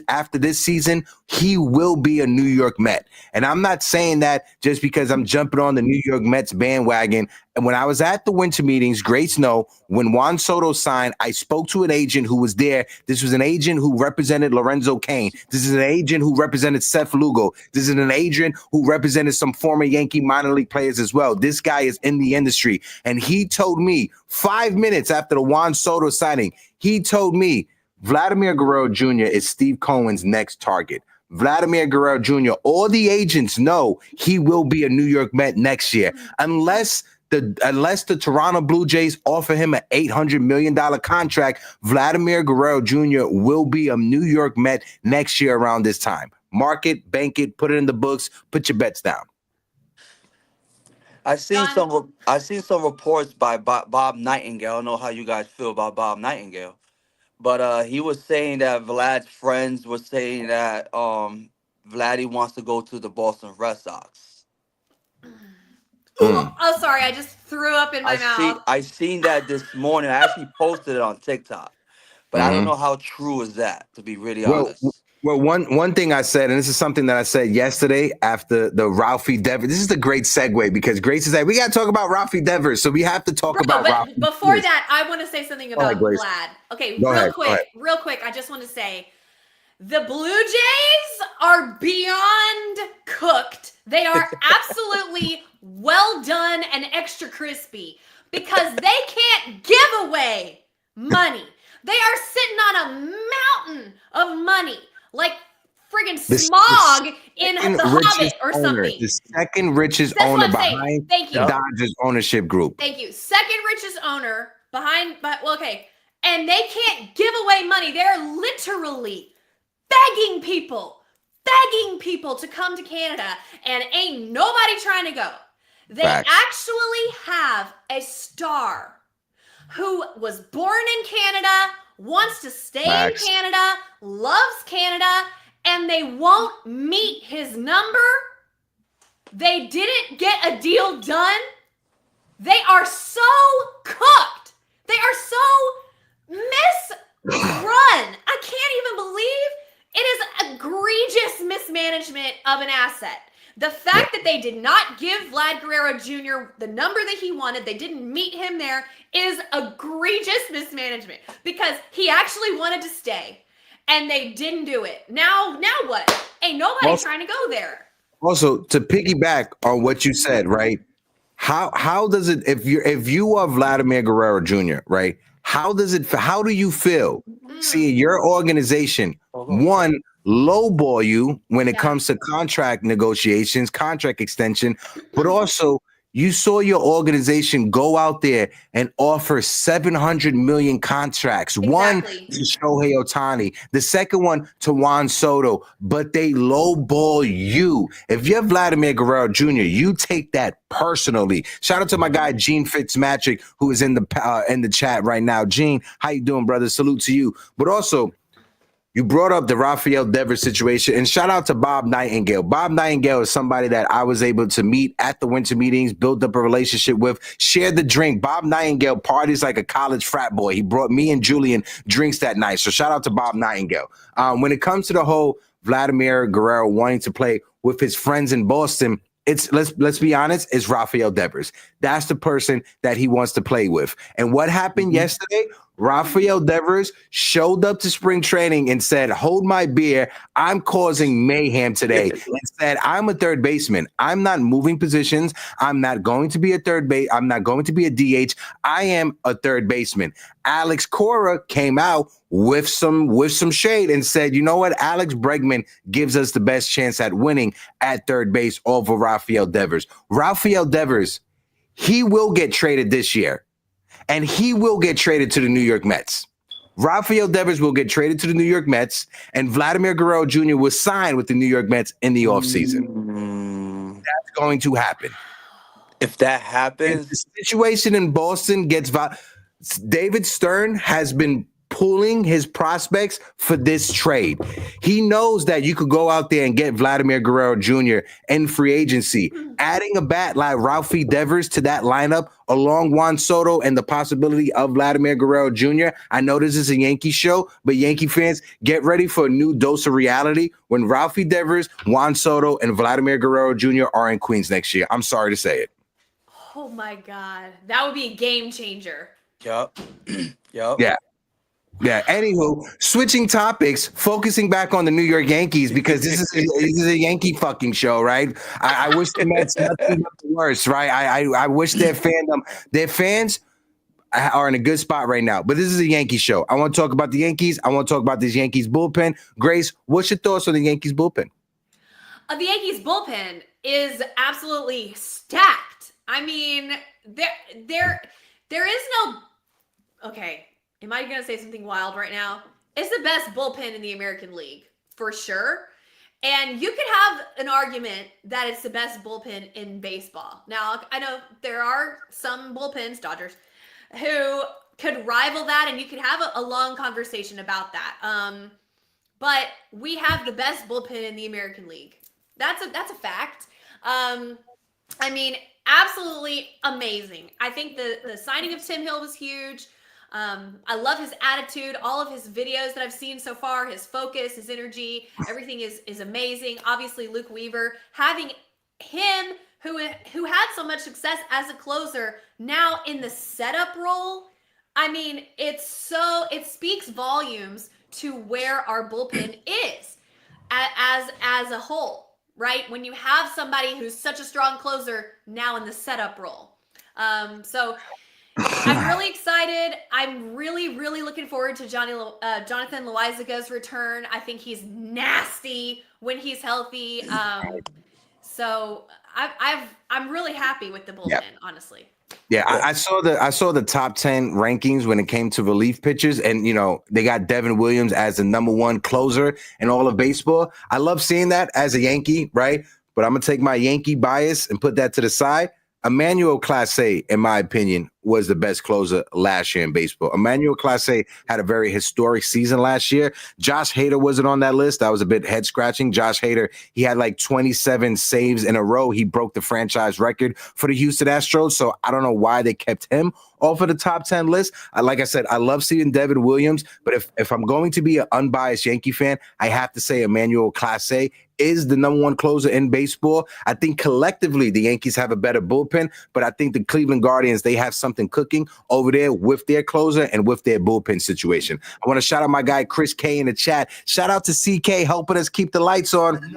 after this season, he will be a New York Met. And I'm not saying that just because I'm jumping on the New York Mets bandwagon. And when I was at the winter meetings, greats know, when Juan Soto signed, I spoke to an agent who was there. This was an agent who represented Lorenzo Cain. This is an agent who represented Seth Lugo. This is an agent who represented some former Yankee minor league players as well. This guy is in the industry. And he told me 5 minutes after the Juan Soto signing, he told me, Vladimir Guerrero Jr. is Steve Cohen's next target. Vladimir Guerrero Jr., all the agents know he will be a New York Met next year, unless the Toronto Blue Jays offer him an $800 million contract. Vladimir Guerrero Jr. will be a New York Met next year around this time. Mark it, bank it, put it in the books, put your bets down. I seen some reports by Bob Nightingale. I don't know how you guys feel about Bob Nightingale. But he was saying that Vlad's friends were saying that Vladdy wants to go to the Boston Red Sox. Oh, sorry. I just threw up in my mouth. I seen that this morning. I actually posted it on TikTok. But I don't know how true is that, to be really honest. Well, one thing I said, and this is something that I said yesterday after the Ralphie Devers. This is a great segue because Grace is like, we got to talk about Ralphie Devers, so we have to talk about Ralphie. Before that, I want to say something about Vlad. Okay, real quick. I just want to say the Blue Jays are beyond cooked. They are absolutely well done and extra crispy because they can't give away money. They are sitting on a mountain of money. Like friggin' smog in the Hobbit or something. The second richest owner behind the Dodgers ownership group. Thank you. Second richest owner behind, and they can't give away money. They're literally begging people to come to Canada, and ain't nobody trying to go. They actually have a star who was born in Canada, wants to stay in Canada, loves Canada, and they won't meet his number. They didn't get a deal done. They are so cooked. They are so misrun. I can't even believe it is egregious mismanagement of an asset. The fact that they did not give Vlad Guerrero Jr. the number that he wanted, they didn't meet him there, is egregious mismanagement because he actually wanted to stay and they didn't do it. Now what? Ain't nobody trying to go there. Also, to piggyback on what you said, right? How does it, if you are Vladimir Guerrero Jr., right? How do you feel seeing your organization, one, lowball you when it comes to contract negotiations, contract extension, but also You saw your organization go out there and offer 700 million contracts. Exactly. One to Shohei Ohtani, the second one to Juan Soto, but they lowball you. If you're Vladimir Guerrero Jr., you take that personally. Shout out to my guy Gene Fitzmagic, who is in the chat right now. Gene, how you doing, brother? Salute to you. But also, you brought up the Rafael Devers situation, and shout out to Bob Nightingale. Bob Nightingale is somebody that I was able to meet at the winter meetings, build up a relationship with, share the drink. Bob Nightingale parties like a college frat boy. He brought me and Julian drinks that night. So shout out to Bob Nightingale. When it comes to the whole Vladimir Guerrero wanting to play with his friends in Boston, it's let's be honest, it's Rafael Devers. That's the person that he wants to play with. And what happened yesterday? Rafael Devers showed up to spring training and said, "Hold my beer. I'm causing mayhem today." And said, "I'm a third baseman. I'm not moving positions. I'm not going to be a third base. I'm not going to be a DH. I am a third baseman." Alex Cora came out with some shade and said, "You know what? Alex Bregman gives us the best chance at winning at third base over Rafael Devers." Rafael Devers, he will get traded this year. And he will get traded to the New York Mets. Rafael Devers will get traded to the New York Mets, and Vladimir Guerrero Jr. will sign with the New York Mets in the offseason. That's going to happen. If that happens, if the situation in Boston gets David Stern has been pulling his prospects for this trade. He knows that you could go out there and get Vladimir Guerrero Jr. in free agency. Adding a bat like Ralphie Devers to that lineup along Juan Soto and the possibility of Vladimir Guerrero Jr. I know this is a Yankee show, but Yankee fans, get ready for a new dose of reality when Ralphie Devers, Juan Soto, and Vladimir Guerrero Jr. are in Queens next year. I'm sorry to say it. Oh my God. That would be a game changer. Yup. Yeah. Anywho, switching topics, focusing back on the New York Yankees because this is a Yankee fucking show, right? I wish the Mets nothing but the worst, right? I wish their fans are in a good spot right now. But this is a Yankee show. I want to talk about the Yankees. I want to talk about this Yankees bullpen. Grace, what's your thoughts on the Yankees bullpen? The Yankees bullpen is absolutely stacked. I mean, there is no. Okay. Am I going to say something wild right now? It's the best bullpen in the American League, for sure. And you could have an argument that it's the best bullpen in baseball. Now, I know there are some bullpens, Dodgers, who could rival that, and you could have a long conversation about that. But we have the best bullpen in the American League. That's a fact. I mean, absolutely amazing. I think the signing of Tim Hill was huge. I love his attitude, all of his videos that I've seen so far, his focus, his energy, everything is amazing. Obviously, Luke Weaver, having him who had so much success as a closer now in the setup role. I mean, it speaks volumes to where our bullpen is as a whole, right? When you have somebody who's such a strong closer now in the setup role. So I'm really excited. I'm really, really looking forward to Jonathan Loaizaga's return. I think he's nasty when he's healthy. So I'm really happy with the bullpen, honestly. Yeah, I saw the top 10 rankings when it came to relief pitchers, and they got Devin Williams as the number one closer in all of baseball. I love seeing that as a Yankee, right? But I'm gonna take my Yankee bias and put that to the side. Emmanuel Clase, in my opinion, was the best closer last year in baseball. Emmanuel Clase had a very historic season last year. Josh Hader wasn't on that list. That was a bit head-scratching. Josh Hader, he had like 27 saves in a row. He broke the franchise record for the Houston Astros, so I don't know why they kept him off of the top 10 list. Like I said, I love seeing Devin Williams, but if I'm going to be an unbiased Yankee fan, I have to say Emmanuel Clase is the number one closer in baseball. I think collectively the Yankees have a better bullpen, but I think the Cleveland Guardians, they have something cooking over there with their closer and with their bullpen situation. I want to shout out my guy Chris K in the chat. Shout out to CK helping us keep the lights on.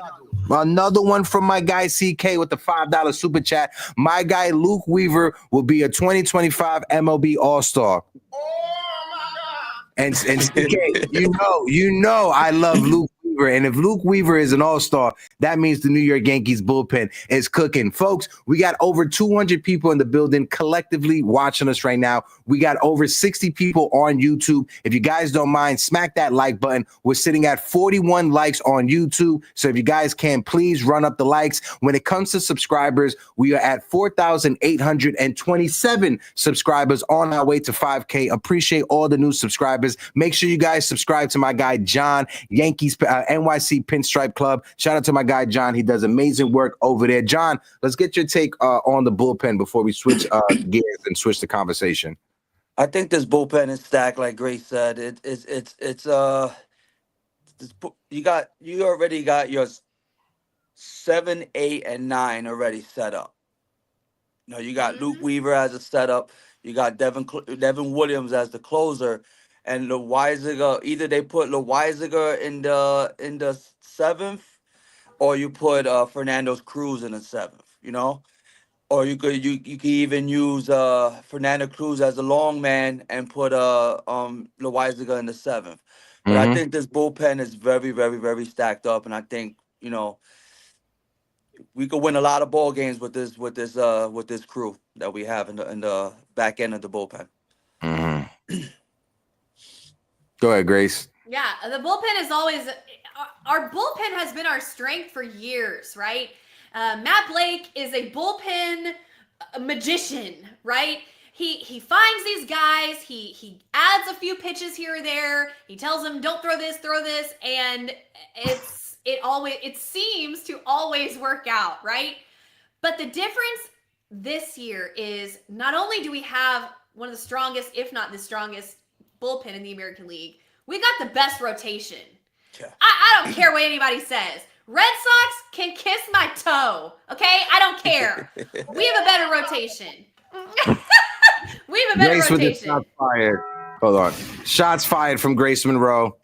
Another one from my guy CK with the $5 super chat. My guy Luke Weaver will be a 2025 MLB All-Star. And CK, you know I love Luke Weaver. Weaver. And if Luke Weaver is an all-star, that means the New York Yankees bullpen is cooking. Folks, we got over 200 people in the building collectively watching us right now. We got over 60 people on YouTube. If you guys don't mind, smack that like button. We're sitting at 41 likes on YouTube. So if you guys can, please run up the likes. When it comes to subscribers, we are at 4,827 subscribers on our way to 5K. Appreciate all the new subscribers. Make sure you guys subscribe to my guy, John, Yankees NYC Pinstripe Club. Shout out to my guy, John. He does amazing work over there. John, let's get your take on the bullpen before we switch gears and switch the conversation. I think this bullpen is stacked, like Grace said. You already got your 7, 8, and 9 already set up. You know, you got Luke Weaver as a setup. You got Devin Williams as the closer, and Loizaga. Either they put Loizaga in the 7th, or you put Fernando Cruz in the 7th. You know, or you could even use Fernando Cruz as a long man and put Loizaga in the 7th. But I think this bullpen is very, very, very stacked up, and I think, you know, we could win a lot of ball games with this crew that we have in the back end of the bullpen. Go ahead, Grace. Yeah, the bullpen is always our bullpen has been our strength for years, right? Matt Blake is a bullpen magician, right? He finds these guys, he adds a few pitches here or there, he tells them don't throw this, and it seems to always work out, right? But the difference this year is not only do we have one of the strongest, if not the strongest, bullpen in the American League, we got the best rotation. Yeah. I don't care what anybody says. Red Sox can kiss my toe, okay? I don't care. We have a better rotation. We have a better Grace rotation. with the shots fired. Hold on. Shots fired from Grace Monroe.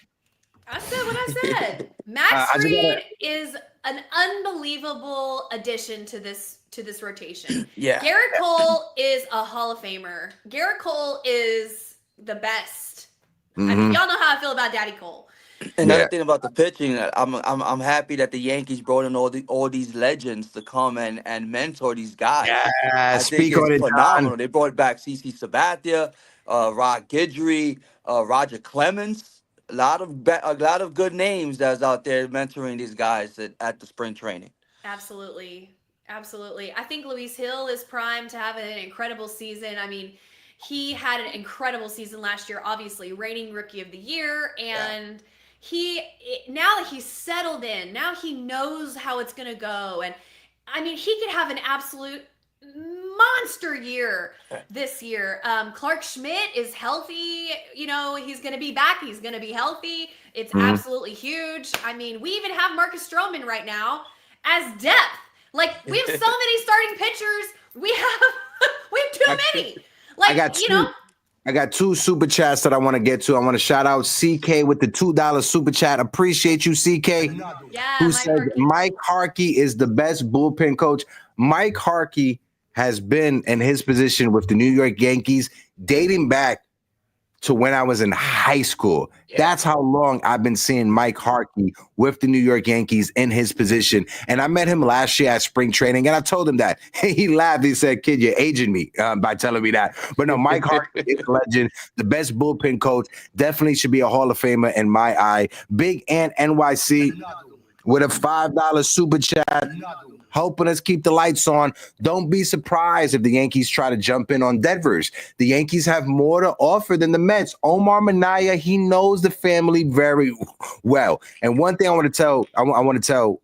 I said what I said. Max Fried is an unbelievable addition to this rotation. Yeah. Garrett Cole is a Hall of Famer. Garrett Cole is the best. I mean, y'all know how I feel about Daddy Cole. Another thing about the pitching, I'm happy that the Yankees brought in all these legends to come and mentor these guys. Yeah, speak on it, phenomenal. John. They brought back CC Sabathia, Rod Guidry, Roger Clemens. A lot of good names that's out there mentoring these guys at the spring training. Absolutely. I think Luis Hill is primed to have an incredible season. I mean, he had an incredible season last year, obviously, reigning Rookie of the Year, and now that he's settled in, now he knows how it's going to go. And I mean, he could have an absolute monster year this year. Clark Schmidt is healthy. You know, he's going to be back. He's going to be healthy. It's absolutely huge. I mean, we even have Marcus Stroman right now as depth. Like, we have so many starting pitchers. We have too many. Like, I got two super chats that I want to get to. I want to shout out CK with the $2 super chat. Appreciate you, CK. Yeah, who said Mike Harkey is the best bullpen coach. Mike Harkey has been in his position with the New York Yankees dating back to when I was in high school. That's how long I've been seeing Mike Harkey with the New York Yankees in his position. And I met him last year at spring training, and I told him that. He laughed. He said, "Kid, you're aging me by telling me that." But no, Mike Harkey is a legend, the best bullpen coach. Definitely should be a Hall of Famer in my eye. Big Ant NYC with a $5 super chat, helping us keep the lights on. Don't be surprised if the Yankees try to jump in on Devers. The Yankees have more to offer than the Mets. Omar Minaya, he knows the family very well. And one thing I want to tell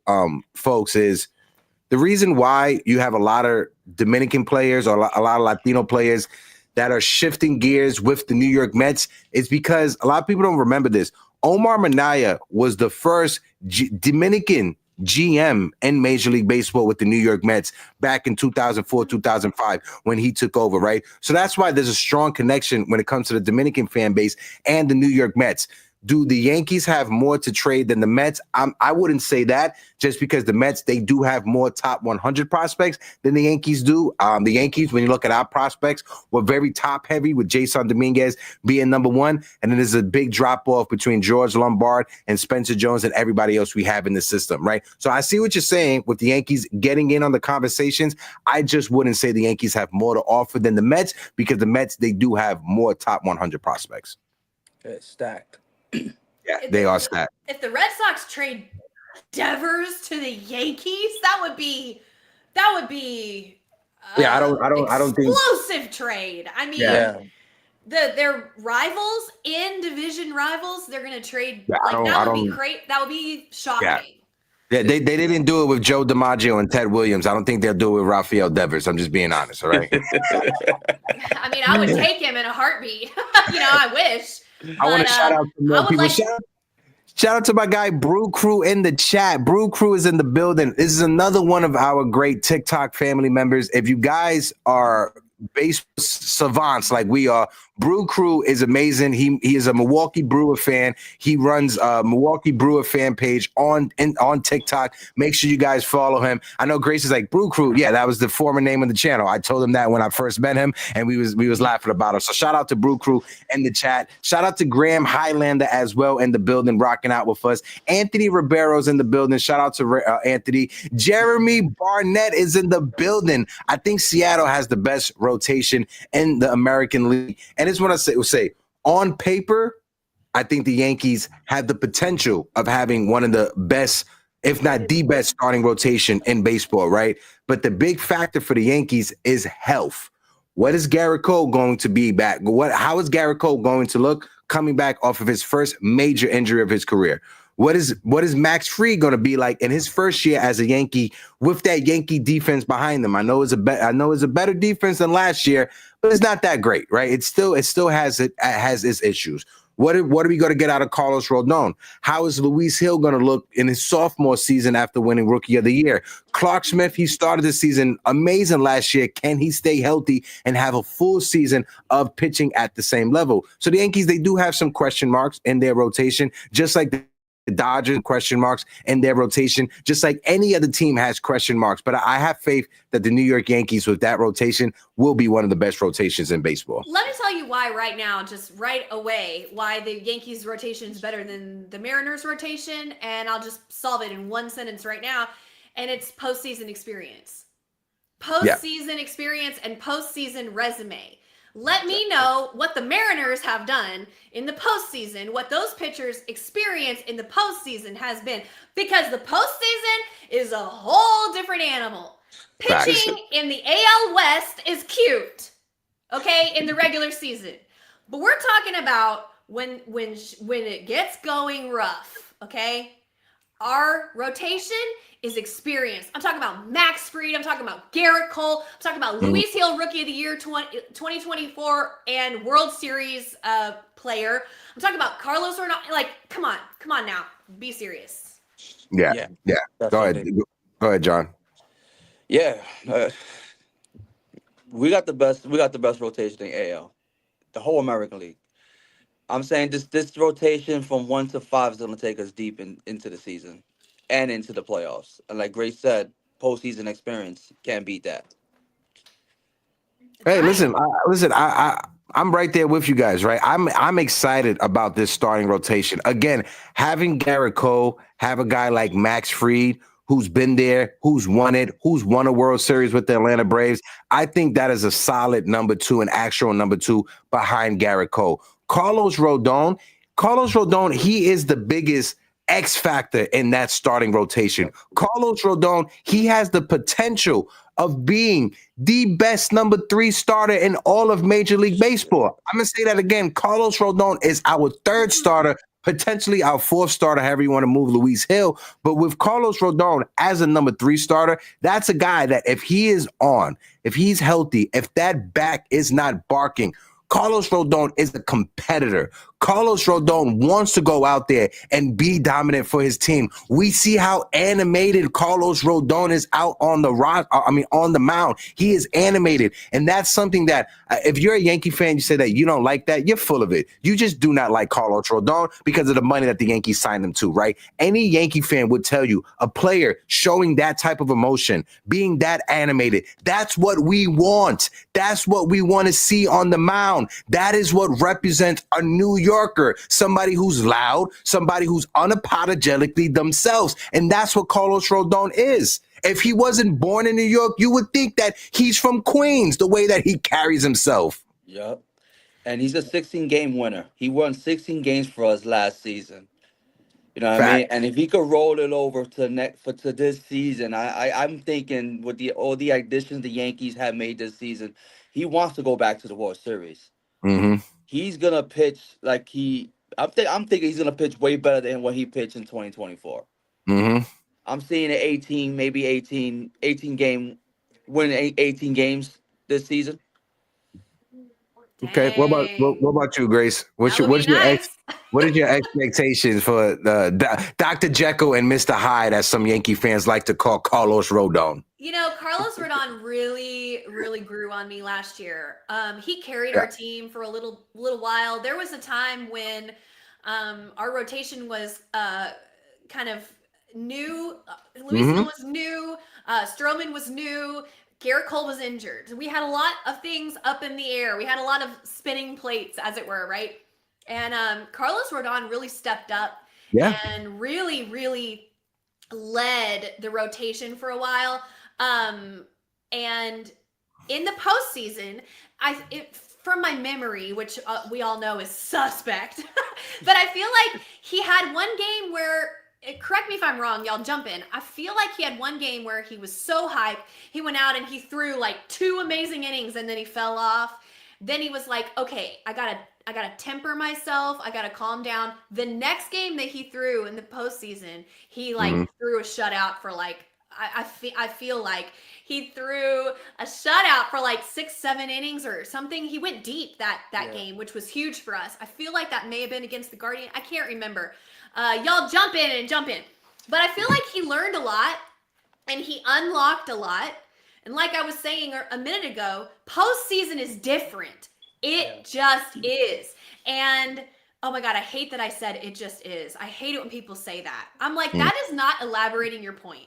folks is the reason why you have a lot of Dominican players or a lot of Latino players that are shifting gears with the New York Mets is because a lot of people don't remember this. Omar Minaya was the first Dominican GM in Major League Baseball with the New York Mets back in 2004, 2005 when he took over, right? So that's why there's a strong connection when it comes to the Dominican fan base and the New York Mets. Do the Yankees have more to trade than the Mets? I wouldn't say that, just because the Mets, they do have more top 100 prospects than the Yankees do. The Yankees, when you look at our prospects, we're very top heavy with Jasson Dominguez being number one. And then there's a big drop off between George Lombard and Spencer Jones and everybody else we have in the system, right? So I see what you're saying with the Yankees getting in on the conversations. I just wouldn't say the Yankees have more to offer than the Mets, because the Mets, they do have more top 100 prospects. It's stacked. Yeah, they are stacked. If the Red Sox trade Devers to the Yankees, that would be Yeah, I don't think explosive trade. I mean, Yeah. their rivals in division rivals, they're gonna trade. Yeah, Like that would be great. That would be shocking. Yeah, they didn't do it with Joe DiMaggio and Ted Williams. I don't think they'll do it with Rafael Devers. I'm just being honest, all right? I mean, I would take him in a heartbeat. I wish. I want to shout out to more people. Shout out to my guy Brew Crew in the chat. Brew Crew is in the building. This is another one of our great TikTok family members. If you guys are baseball savants like we are, Brew Crew is amazing. He is a Milwaukee Brewer fan. He runs a Milwaukee Brewer fan page on TikTok. Make sure you guys follow him. I know Grace is like, Brew Crew. Yeah, that was the former name of the channel. I told him that when I first met him, and we was laughing about it. So shout out to Brew Crew in the chat. Shout out to Graham Highlander as well in the building, rocking out with us. Anthony Ribeiro's in the building. Shout out to Anthony. Jeremy Barnett is in the building. I think Seattle has the best rotation in the American League. And it's what I say, on paper, I think the Yankees have the potential of having one of the best, if not the best, starting rotation in baseball, right? But the big factor for the Yankees is health. What is Garrett Cole going to be back? How is Garrett Cole going to look coming back off of his first major injury of his career? What is Max Fried going to be like in his first year as a Yankee with that Yankee defense behind him? I know it's a better defense than last year, but it's not that great, right? It still has its issues. What are we going to get out of Carlos Rodon? How is Luis Hill going to look in his sophomore season after winning Rookie of the Year? Clark Smith, he started the season amazing last year. Can he stay healthy and have a full season of pitching at the same level? So the Yankees, they do have some question marks in their rotation, just like the Dodgers question marks in their rotation, just like any other team has question marks. But I have faith that the New York Yankees with that rotation will be one of the best rotations in baseball. Let me tell you why right now, just right away, why the Yankees rotation is better than the Mariners rotation. And I'll just solve it in one sentence right now. And it's postseason experience. Postseason experience and postseason resume. Let me know what the Mariners have done in the postseason, what those pitchers' experience in the postseason has been, because the postseason is a whole different animal. Pitching in the AL West is cute, okay, in the regular season, but we're talking about when it gets going rough, okay? Our rotation is experience. I'm talking about Max Fried. I'm talking about Garrett Cole. I'm talking about Luis Hill, Rookie of the Year 2024 and World Series player. I'm talking about Carlos Rodon. Like, come on now. Be serious. Yeah. Go ahead, John. Yeah, we got the best rotation in AL, the whole American League. I'm saying this rotation from 1 to 5 is going to take us deep into the season and into the playoffs. And like Grace said, postseason experience can't beat that. Hey, listen, I'm right there with you guys, right? I'm excited about this starting rotation. Again, having Garrett Cole, have a guy like Max Fried, who's been there, who's won it, who's won a World Series with the Atlanta Braves. I think that is a solid number 2, an actual number 2 behind Garrett Cole. Carlos Rodon, he is the biggest X factor in that starting rotation. Carlos Rodon, he has the potential of being the best number 3 starter in all of Major League Baseball. I'm going to say that again. Carlos Rodon is our 3rd starter, potentially our 4th starter, however you want to move Luis Hill. But with Carlos Rodon as a number 3 starter, that's a guy that if he is on, if he's healthy, if that back is not barking, Carlos Rodon is a competitor. Carlos Rodon wants to go out there and be dominant for his team. We see how animated Carlos Rodon is out on on the mound. He is animated. And that's something that if you're a Yankee fan, you say that you don't like that, you're full of it. You just do not like Carlos Rodon because of the money that the Yankees signed him to, right? Any Yankee fan would tell you a player showing that type of emotion, being that animated, that's what we want. That's what we want to see on the mound. That is what represents a New Yorker, somebody who's loud, somebody who's unapologetically themselves. And that's what Carlos Rodon is. If he wasn't born in New York, you would think that he's from Queens, the way that he carries himself. Yep. And he's a 16-game winner. He won 16 games for us last season. You know what I mean? And if he could roll it over to this season, I'm thinking with all the additions the Yankees have made this season, he wants to go back to the World Series. Mm-hmm. He's gonna pitch like I'm thinking he's gonna pitch way better than what he pitched in 2024. Mm-hmm. I'm seeing an 18 game win 18 games this season. Okay, what about you, Grace? What is your expectations for Dr. Jekyll and Mr. Hyde, as some Yankee fans like to call Carlos Rodon? Carlos Rodon really, really grew on me last year. He carried our team for a little while. There was a time when our rotation was kind of new. Luis was new. Stroman was new. Garrett Cole was injured. We had a lot of things up in the air. We had a lot of spinning plates, as it were, right? And Carlos Rodon really stepped up and really, really led the rotation for a while. And in the postseason, from my memory, which we all know is suspect, but I feel like he had one game where, correct me if I'm wrong, y'all jump in. I feel like he had one game where he was so hyped. He went out and he threw like 2 amazing innings and then he fell off. Then he was like, okay, I gotta temper myself. I gotta calm down. The next game that he threw in the postseason, he threw a shutout for like, I feel like he threw a shutout for like 6-7 innings or something. He went deep that game, which was huge for us. I feel like that may have been against the Guardian. I can't remember. Y'all jump in. But I feel like he learned a lot and he unlocked a lot. And like I was saying a minute ago, postseason is different. It just is. And oh my God, I hate that I said it just is. I hate it when people say that. I'm like, that is not elaborating your point.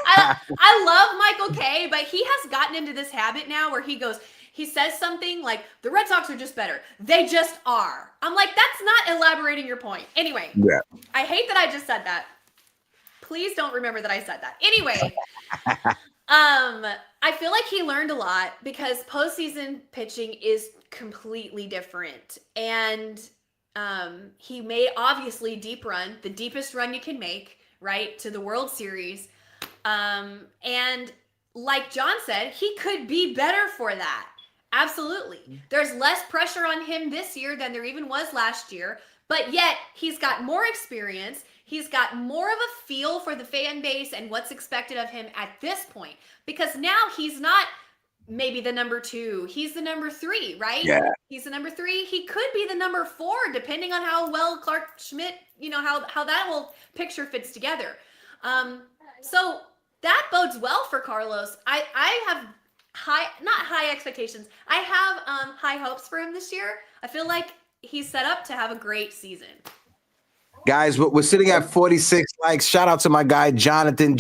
I love Michael Kay, but he has gotten into this habit now where he says something like, the Red Sox are just better. They just are. I'm like, that's not elaborating your point. Anyway, I hate that I just said that. Please don't remember that I said that. Anyway, I feel like he learned a lot because postseason pitching is completely different. And he made, obviously, deep run, the deepest run you can make, right, to the World Series. And like John said, he could be better for that. Absolutely. There's less pressure on him this year than there even was last year, but yet he's got more experience. He's got more of a feel for the fan base and what's expected of him at this point, because now he's not maybe the number 2. He's the number 3, right? Yeah. He's the number 3. He could be the number 4, depending on how well Clark Schmidt, how that whole picture fits together. So that bodes well for Carlos. I have not high expectations. I have high hopes for him this year. I feel like he's set up to have a great season. Guys, we're sitting at 46 likes. Shout out to my guy, Jonathan,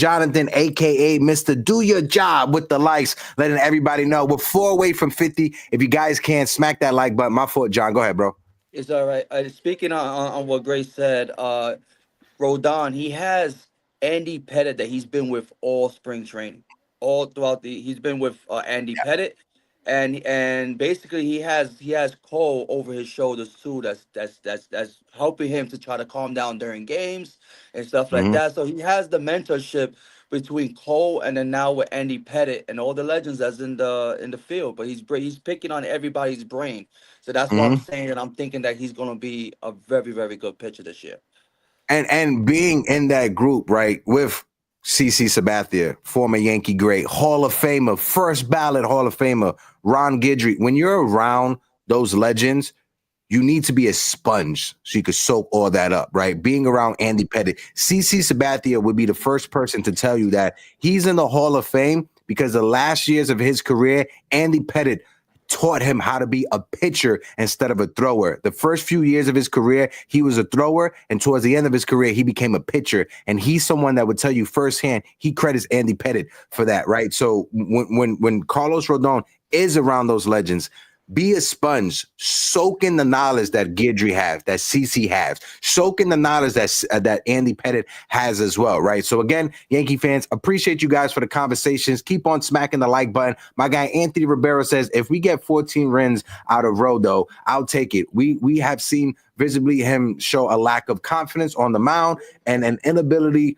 a.k.a. Mr. Do Your Job with the likes, letting everybody know. We're 4 away from 50. If you guys can't smack that like button, my fault, John. Go ahead, bro. It's all right. Speaking on what Grace said, Rodon, he has Andy Pettit that he's been with all spring training, all throughout he's been with Andy Pettit, and basically he has Cole over his shoulders too. That's helping him to try to calm down during games and stuff like that. So he has the mentorship between Cole and then now with Andy Pettit and all the legends that's in the field. But he's picking on everybody's brain. So that's why I'm saying that I'm thinking that he's going to be a very, very good pitcher this year. And being in that group, right, with CC Sabathia, former Yankee great, Hall of Famer, first ballot Hall of Famer, Ron Guidry, when you're around those legends, you need to be a sponge so you could soak all that up, right? Being around Andy Pettitte. CC Sabathia would be the first person to tell you that he's in the Hall of Fame because the last years of his career, Andy Pettitte taught him how to be a pitcher instead of a thrower. The first few years of his career, he was a thrower, and towards the end of his career, he became a pitcher. And he's someone that would tell you firsthand, he credits Andy Pettitte for that, right? So when Carlos Rodon is around those legends, be a sponge, soak in the knowledge that Guidry has, that CC has, soak in the knowledge that Andy Pettitte has as well, right? So again, Yankee fans, appreciate you guys for the conversations. Keep on smacking the like button. My guy Anthony Ribeiro says, if we get 14 runs out of Rodo, I'll take it. We have seen visibly him show a lack of confidence on the mound and an inability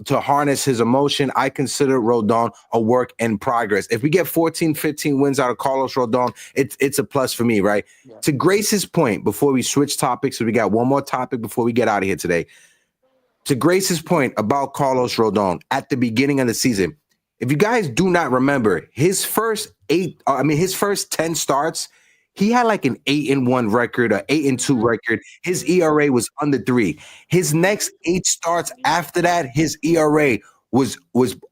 to harness his emotion. I consider Rodon a work in progress. If we get 14, 15 wins out of Carlos Rodon, it's a plus for me, right? Yeah. To Grace's point, before we switch topics, so we got one more topic before we get out of here today. To Grace's point about Carlos Rodon at the beginning of the season, if you guys do not remember, his first 10 starts, he had like an 8-1 record, or 8-2 record. His ERA was under 3. His next 8 starts after that, his ERA was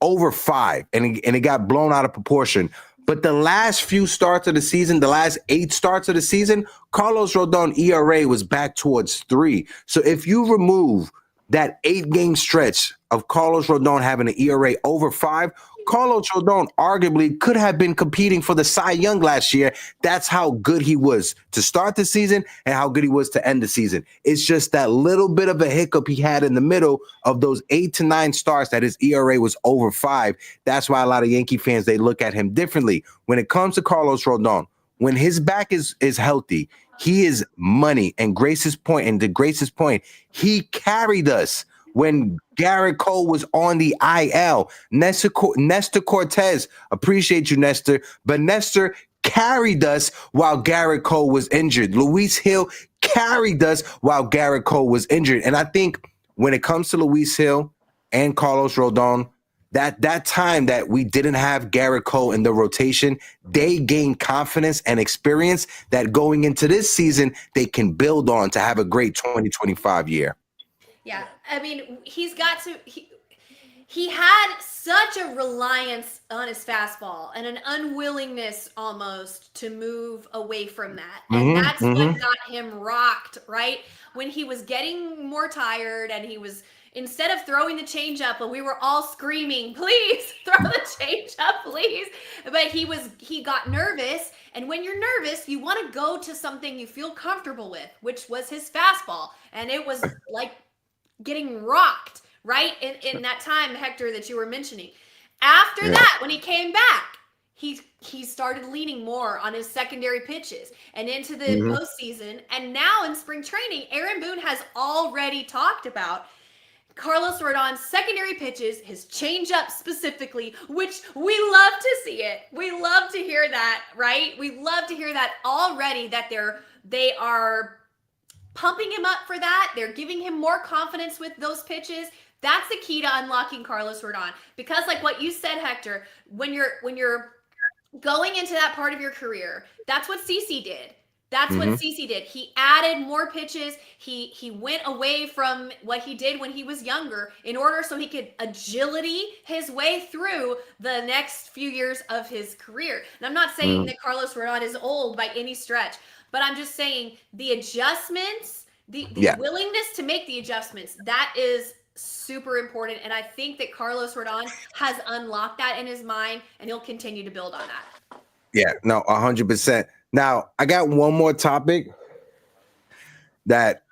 over 5, and it got blown out of proportion. But the last few starts of the season, the last 8 starts of the season, Carlos Rodon ERA was back towards 3. So if you remove that 8-game stretch of Carlos Rodon having an ERA over 5, Carlos Rodon arguably could have been competing for the Cy Young last year. That's how good he was to start the season and how good he was to end the season. It's just that little bit of a hiccup he had in the middle of those 8 to 9 starts that his ERA was over 5. That's why a lot of Yankee fans, they look at him differently. When it comes to Carlos Rodon, when his back is healthy, he is money. And to Grace's point, he carried us when Garrett Cole was on the IL. Nestor Cortez, appreciate you, Nestor, but Nestor carried us while Garrett Cole was injured. Luis Hill carried us while Garrett Cole was injured. And I think when it comes to Luis Hill and Carlos Rodon, that time that we didn't have Garrett Cole in the rotation, they gained confidence and experience that going into this season, they can build on to have a great 2025 year. Yeah, I mean, he's got to. He had such a reliance on his fastball and an unwillingness almost to move away from that, and that's what got him rocked. Right when he was getting more tired, and he was, instead of throwing the changeup, but we were all screaming, "Please throw the changeup, please!" But he got nervous, and when you're nervous, you want to go to something you feel comfortable with, which was his fastball, and it was like getting rocked right in that time, Hector, that you were mentioning. After that, when he came back, he started leaning more on his secondary pitches and into the postseason. And now in spring training, Aaron Boone has already talked about Carlos Rodon's secondary pitches, his changeup specifically, which we love to see it. We love to hear that, right? We love to hear that already, that they are pumping him up for that. They're giving him more confidence with those pitches. That's the key to unlocking Carlos Rodon. Because like what you said, Hector, when you're going into that part of your career, that's what CC did. That's what CC did. He added more pitches. He went away from what he did when he was younger in order so he could agility his way through the next few years of his career. And I'm not saying that Carlos Rodon is old by any stretch, but I'm just saying the adjustments, the willingness to make the adjustments, that is super important. And I think that Carlos Rodon has unlocked that in his mind, and he'll continue to build on that. Yeah, no, 100%. Now, I got one more topic that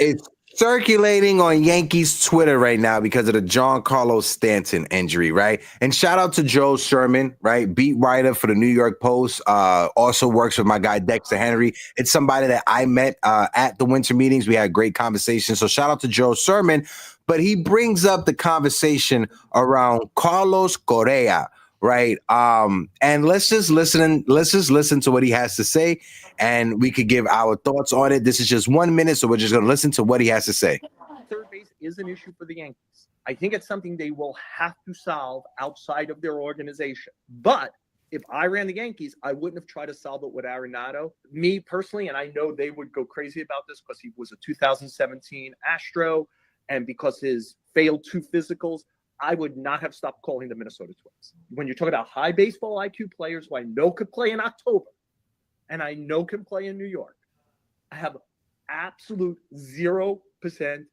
is circulating on Yankees Twitter right now because of the Giancarlo Stanton injury, right? And shout out to Joe Sherman, right? Beat writer for the New York Post, also works with my guy Dexter Henry. It's somebody that I met at the winter meetings. We had great conversations. So shout out to Joe Sherman. But he brings up the conversation around Carlos Correa, right? And let's just listen to what he has to say, and we could give our thoughts on it. This is just 1 minute, so we're just going to listen to what he has to say. Third base is an issue for the Yankees. I think it's something they will have to solve outside of their organization. But if I ran the Yankees, I wouldn't have tried to solve it with Arenado. Me personally, and I know they would go crazy about this because he was a 2017 Astro, and because his failed 2 physicals, I would not have stopped calling the Minnesota Twins. When you're talking about high baseball IQ players who I know could play in October, and I know can play in New York, I have absolute 0%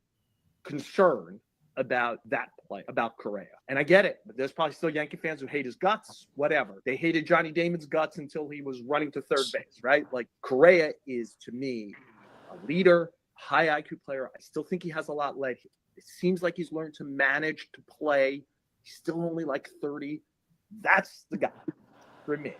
concern about that play, about Correa. And I get it, but there's probably still Yankee fans who hate his guts, whatever. They hated Johnny Damon's guts until he was running to third base, right? Like, Correa is, to me, a leader, high IQ player. I still think he has a lot left. It seems like he's learned to manage to play. He's still only like 30. That's the guy for me.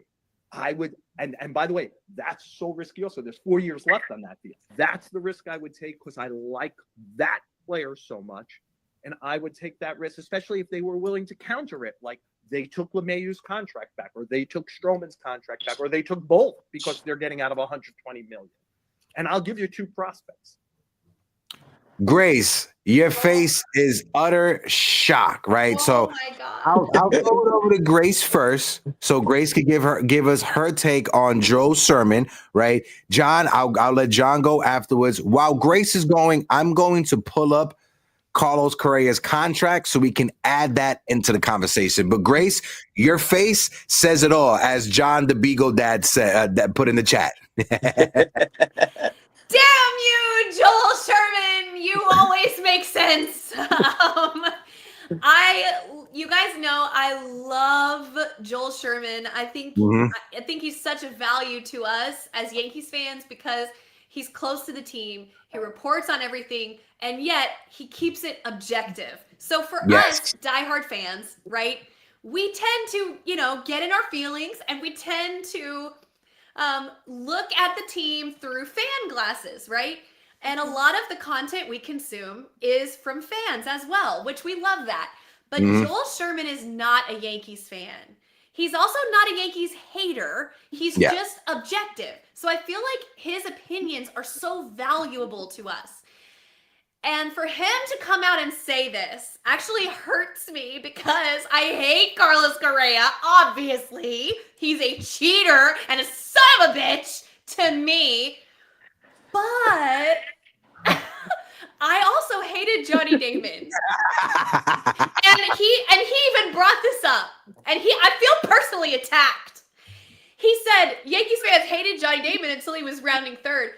I would, and by the way, that's so risky also. There's 4 years left on that deal. That's the risk I would take because I like that player so much. And I would take that risk, especially if they were willing to counter it. Like they took LeMahieu's contract back, or they took Stroman's contract back, or they took both because they're getting out of 120 million. And I'll give you 2 prospects. Grace, your face is utter shock, right? Oh So my God. I'll throw it over to Grace first, so Grace could give us her take on Joe's sermon, right? John, I'll let John go afterwards. While Grace is going, I'm going to pull up Carlos Correa's contract so we can add that into the conversation. But Grace, your face says it all, as John the Beagle Dad said that put in the chat. Damn you, Joel Sherman! You always make sense. You guys know I love Joel Sherman. I think he's such a value to us as Yankees fans because he's close to the team. He reports on everything, and yet he keeps it objective. So for us diehard fans, right, we tend to, get in our feelings, and we tend to look at the team through fan glasses, right? And a lot of the content we consume is from fans as well, which we love that. But Joel Sherman is not a Yankees fan. He's also not a Yankees hater. He's just objective. So I feel like his opinions are so valuable to us. And for him to come out and say this actually hurts me because I hate Carlos Correa. Obviously, he's a cheater and a son of a bitch to me. But I also hated Johnny Damon. and he even brought this up. And I feel personally attacked. He said Yankees fans hated Johnny Damon until he was rounding third.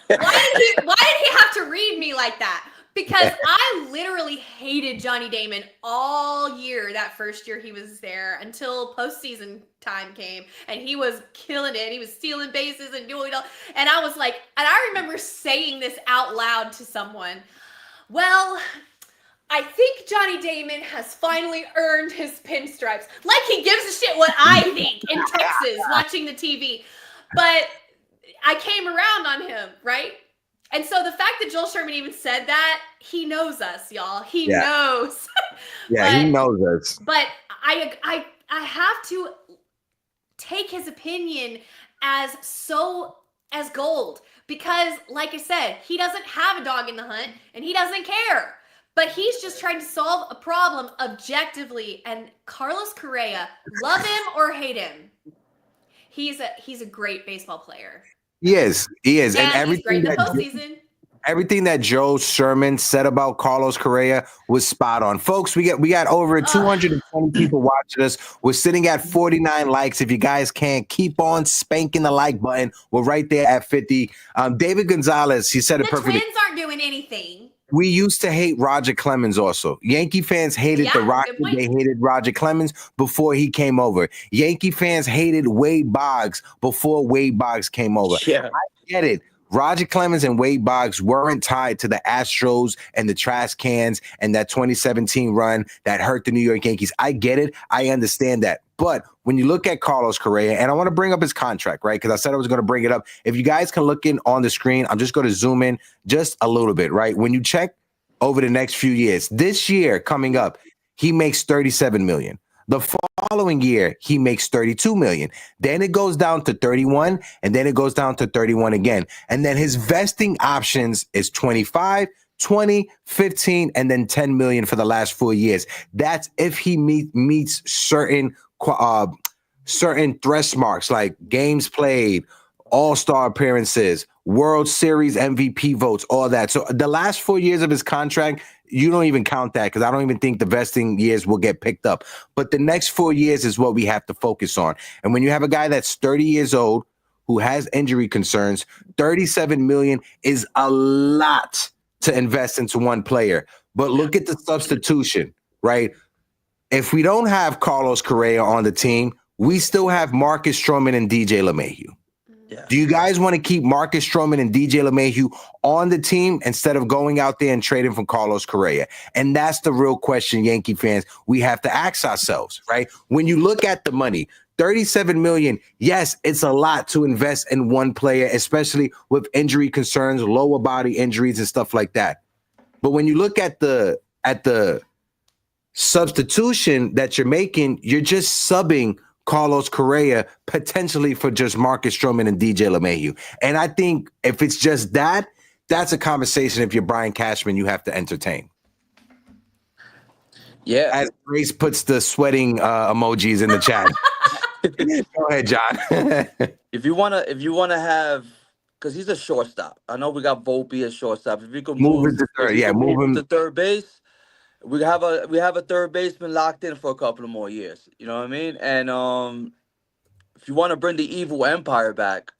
Why did he have to read me like that? Because I literally hated Johnny Damon all year, that first year he was there, until postseason time came, and he was killing it. He was stealing bases and doing it all. And I was like, and I remember saying this out loud to someone. Well, I think Johnny Damon has finally earned his pinstripes. Like he gives a shit what I think in Texas watching the TV. But I came around on him, right? And so the fact that Joel Sherman even said that, he knows us, y'all. He knows. He knows us. But I have to take his opinion as gold because, like I said, he doesn't have a dog in the hunt and he doesn't care. But he's just trying to solve a problem objectively. And Carlos Correa, love him or hate him, he's a great baseball player. He is. And everything he's great in the postseason. Everything that Joe Sherman said about Carlos Correa was spot on. Folks, we got over 220 people watching us. We're sitting at 49 likes. If you guys can't, keep on spanking the like button. We're right there at 50. David Gonzalez, he said it perfectly. The Twins aren't doing anything. We used to hate Roger Clemens also. Yankee fans hated the Rocket. They hated Roger Clemens before he came over. Yankee fans hated Wade Boggs before Wade Boggs came over. Yeah. I get it. Roger Clemens and Wade Boggs weren't tied to the Astros and the trash cans and that 2017 run that hurt the New York Yankees. I get it. I understand that. But when you look at Carlos Correa, and I want to bring up his contract, right? Because I said I was going to bring it up. If you guys can look in on the screen, I'm just going to zoom in just a little bit, right? When you check over the next few years, this year coming up, he makes $37 million. The following year, he makes $32 million. Then it goes down to 31, and then it goes down to 31 again. And then his vesting options is 25, 20, 15, and then 10 million for the last 4 years. That's if he meets certain certain thresh marks like games played, all-star appearances, World Series MVP votes, all that. So the last 4 years of his contract, you don't even count that because I don't even think the vesting years will get picked up. But the next 4 years is what we have to focus on. And when you have a guy that's 30 years old who has injury concerns, $37 million is a lot to invest into one player. But look at the substitution, right? If we don't have Carlos Correa on the team, we still have Marcus Stroman and DJ LeMahieu. Yeah. Do you guys want to keep Marcus Stroman and DJ LeMahieu on the team instead of going out there and trading for Carlos Correa? And that's the real question, Yankee fans, we have to ask ourselves, right? When you look at the money, $37 million, yes, it's a lot to invest in one player, especially with injury concerns, lower body injuries and stuff like that. But when you look at the substitution that you're making, you're just subbing Carlos Correa potentially for just Marcus Stroman and DJ LeMahieu. And I think if it's just that, that's a conversation if you're Brian Cashman you have to entertain. Yeah. As Grace puts the sweating emojis in the chat. Go ahead, John. If you wanna have, because he's a shortstop. I know we got Volpe as shortstop. If you could move him to third, move him to third base. We have a third baseman locked in for a couple of more years. You know what I mean? And if you want to bring the evil empire back,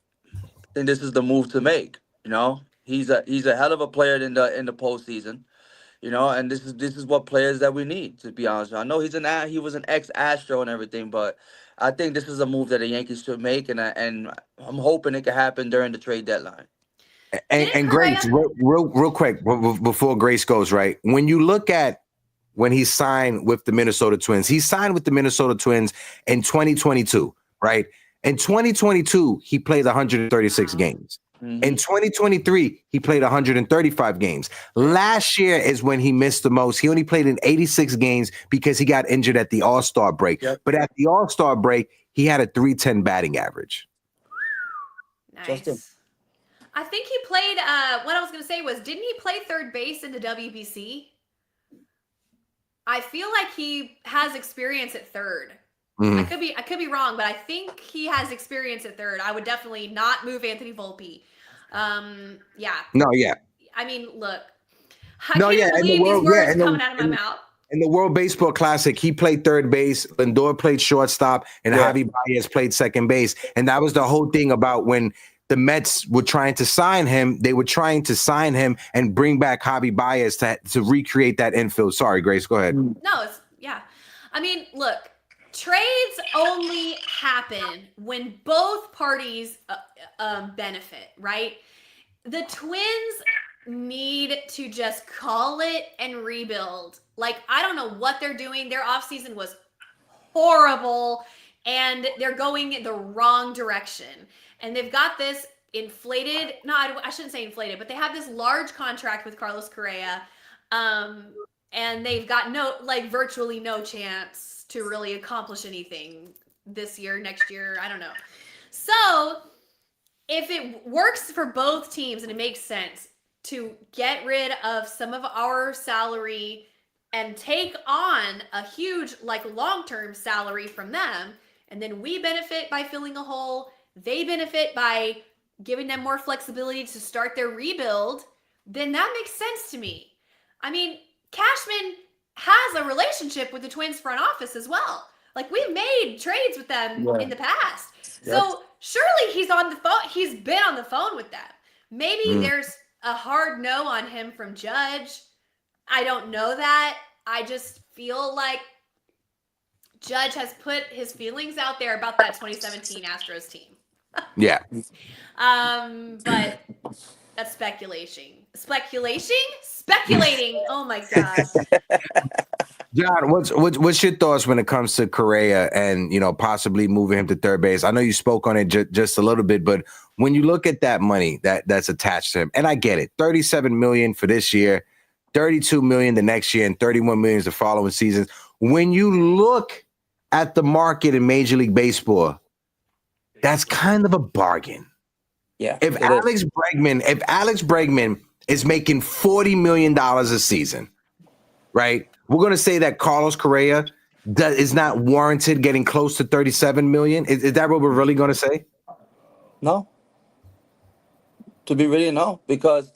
then this is the move to make. You know, he's a hell of a player in the postseason. You know, and this is what players that we need, to be honest. I know he was an ex-Astro and everything, but I think this is a move that the Yankees should make, and I'm hoping it can happen during the trade deadline. And Grace, real quick before Grace goes, right? When you look at when he signed with the Minnesota Twins, he signed with the Minnesota Twins in 2022, right? In 2022, he played 136 games. Mm-hmm. In 2023, he played 135 games. Last year is when he missed the most. He only played in 86 games because he got injured at the All-Star break. Yep. But at the All-Star break, he had a .310 batting average. Nice. Justin. I think he played, what I was going to say was, didn't he play third base in the WBC? I feel like he has experience at third. Mm-hmm. I could be wrong, but I think he has experience at third. I would definitely not move Anthony Volpe. Yeah. No, yeah. I mean, look. I can't believe these words coming out of my mouth. In the World Baseball Classic, he played third base, Lindor played shortstop, and Javi Baez played second base. And that was the whole thing about when the Mets were trying to sign him. They were trying to sign him and bring back Javi Baez to recreate that infield. Sorry, Grace, go ahead. No, yeah. I mean, look, trades only happen when both parties benefit, right? The Twins need to just call it and rebuild. Like, I don't know what they're doing. Their offseason was horrible, and they're going in the wrong direction. And they've got this inflated, no, I shouldn't say inflated, but they have this large contract with Carlos Correa. And they've got virtually no chance to really accomplish anything this year, next year, I don't know. So if it works for both teams and it makes sense to get rid of some of our salary and take on a huge, long-term salary from them, and then we benefit by filling a hole, they benefit by giving them more flexibility to start their rebuild, then that makes sense to me. I mean, Cashman has a relationship with the Twins front office as well. We've made trades with them in the past. Yep. So surely he's on the phone. He's been on the phone with them. Maybe there's a hard no on him from Judge. I don't know that. I just feel like Judge has put his feelings out there about that 2017 Astros team. Yeah. But that's speculating. Oh my God. John, what's your thoughts when it comes to Correa and, possibly moving him to third base? I know you spoke on it just a little bit, but when you look at that money that's attached to him, and I get it, $37 million for this year, $32 million the next year, and $31 million the following seasons. When you look at the market in Major League Baseball, that's kind of a bargain. Yeah. If Alex Bregman is making $40 million a season, right? We're going to say that Carlos Correa is not warranted getting close to 37 million? Is that what we're really going to say? No. To be really, no, because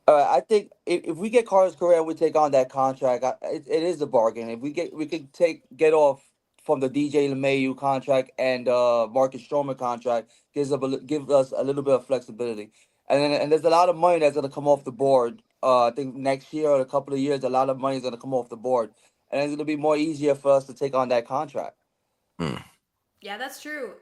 I think if we get Carlos Correa, we take on that contract. It is a bargain. If we could get off from the DJ LeMahieu contract and Marcus Stroman contract, give us a little bit of flexibility. And there's a lot of money that's gonna come off the board. I think next year or a couple of years, a lot of money is gonna come off the board, and it's gonna be more easier for us to take on that contract. Yeah, that's true.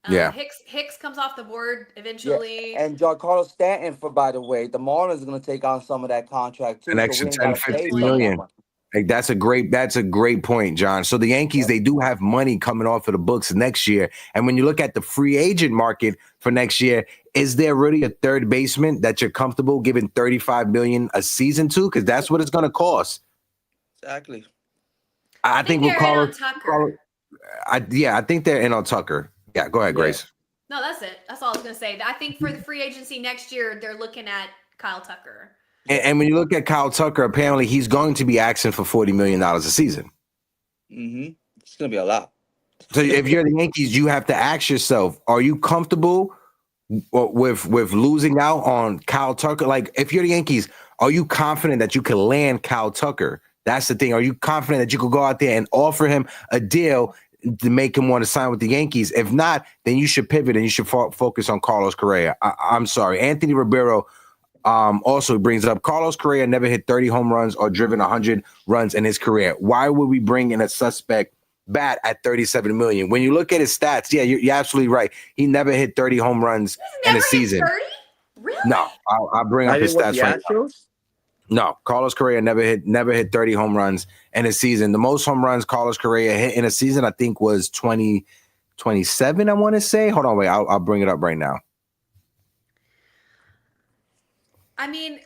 Yeah. Hicks comes off the board Yeah, eventually. and Giancarlo Stanton, by the way, the Marlins are gonna take on some of that contract too, An so extra we ain't 10, gotta pay 15 some more million. money. Like that's a great point, John. So the Yankees, they do have money coming off of the books next year. And when you look at the free agent market for next year, is there really a third baseman that you're comfortable giving 35 million a season to? Because that's what it's going to cost. Exactly. I think we'll they're call in on it. Tucker. I think they're in on Tucker. Yeah, go ahead, Yeah. Grace. No, that's it. That's all I was gonna say. I think for the free agency next year, they're looking at Kyle Tucker. And when you look at Kyle Tucker, apparently he's going to be asking for $40 million a season. It's gonna be a lot. So if you're the Yankees, you have to ask yourself, are you comfortable with losing out on Kyle Tucker? Like, if you're the Yankees, are you confident that you can land Kyle Tucker? That's the thing. Are you confident that you could go out there and offer him a deal to make him want to sign with the Yankees? If not, then you should pivot and you should focus on Carlos Correa. I'm sorry. Anthony Ribeiro also brings up Carlos Correa never hit 30 home runs or driven 100 runs in his career. Why would we bring in a suspect bat at 37 million? When you look at his stats, yeah, you're absolutely right. He never hit 30 home runs in a season. 30? Really? No, I'll bring up his stats right now. No, Carlos Correa never hit 30 home runs in a season. The most home runs Carlos Correa hit in a season, I think, was 27, I want to say. Hold on, wait. I'll bring it up right now. I mean,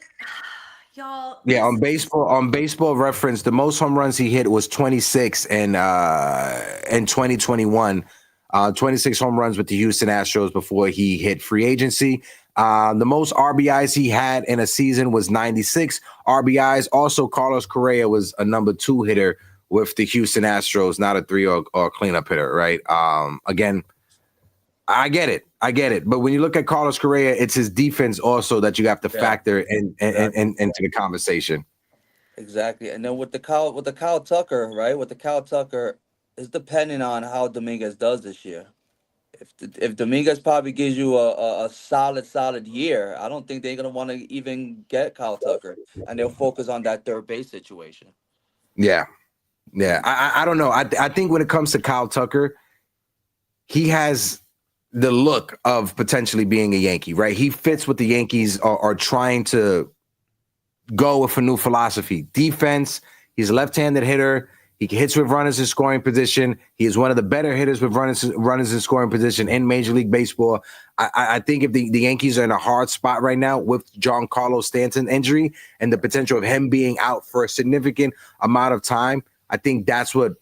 y'all. Yeah, on baseball reference, the most home runs he hit was 26 in 2021. 26 home runs with the Houston Astros before he hit free agency. The most RBIs he had in a season was 96 RBIs. Also, Carlos Correa was a number 2 hitter with the Houston Astros, not a 3 or cleanup hitter, right? Again, I get it. But when you look at Carlos Correa, it's his defense also that you have to factor into the conversation. Exactly. And then with the Kyle Tucker, right? With the Kyle Tucker, it's depending on how Dominguez does this year. If Dominguez probably gives you a solid year, I don't think they're gonna want to even get Kyle Tucker, and they'll focus on that third base situation. Yeah. I don't know. I think when it comes to Kyle Tucker, he has the look of potentially being a Yankee, right? He fits what the Yankees are trying to go with a new philosophy. Defense. He's a left-handed hitter. He hits with runners in scoring position. He is one of the better hitters with runners in scoring position in Major League Baseball. I think if the Yankees are in a hard spot right now with Giancarlo Stanton injury and the potential of him being out for a significant amount of time, I think that's what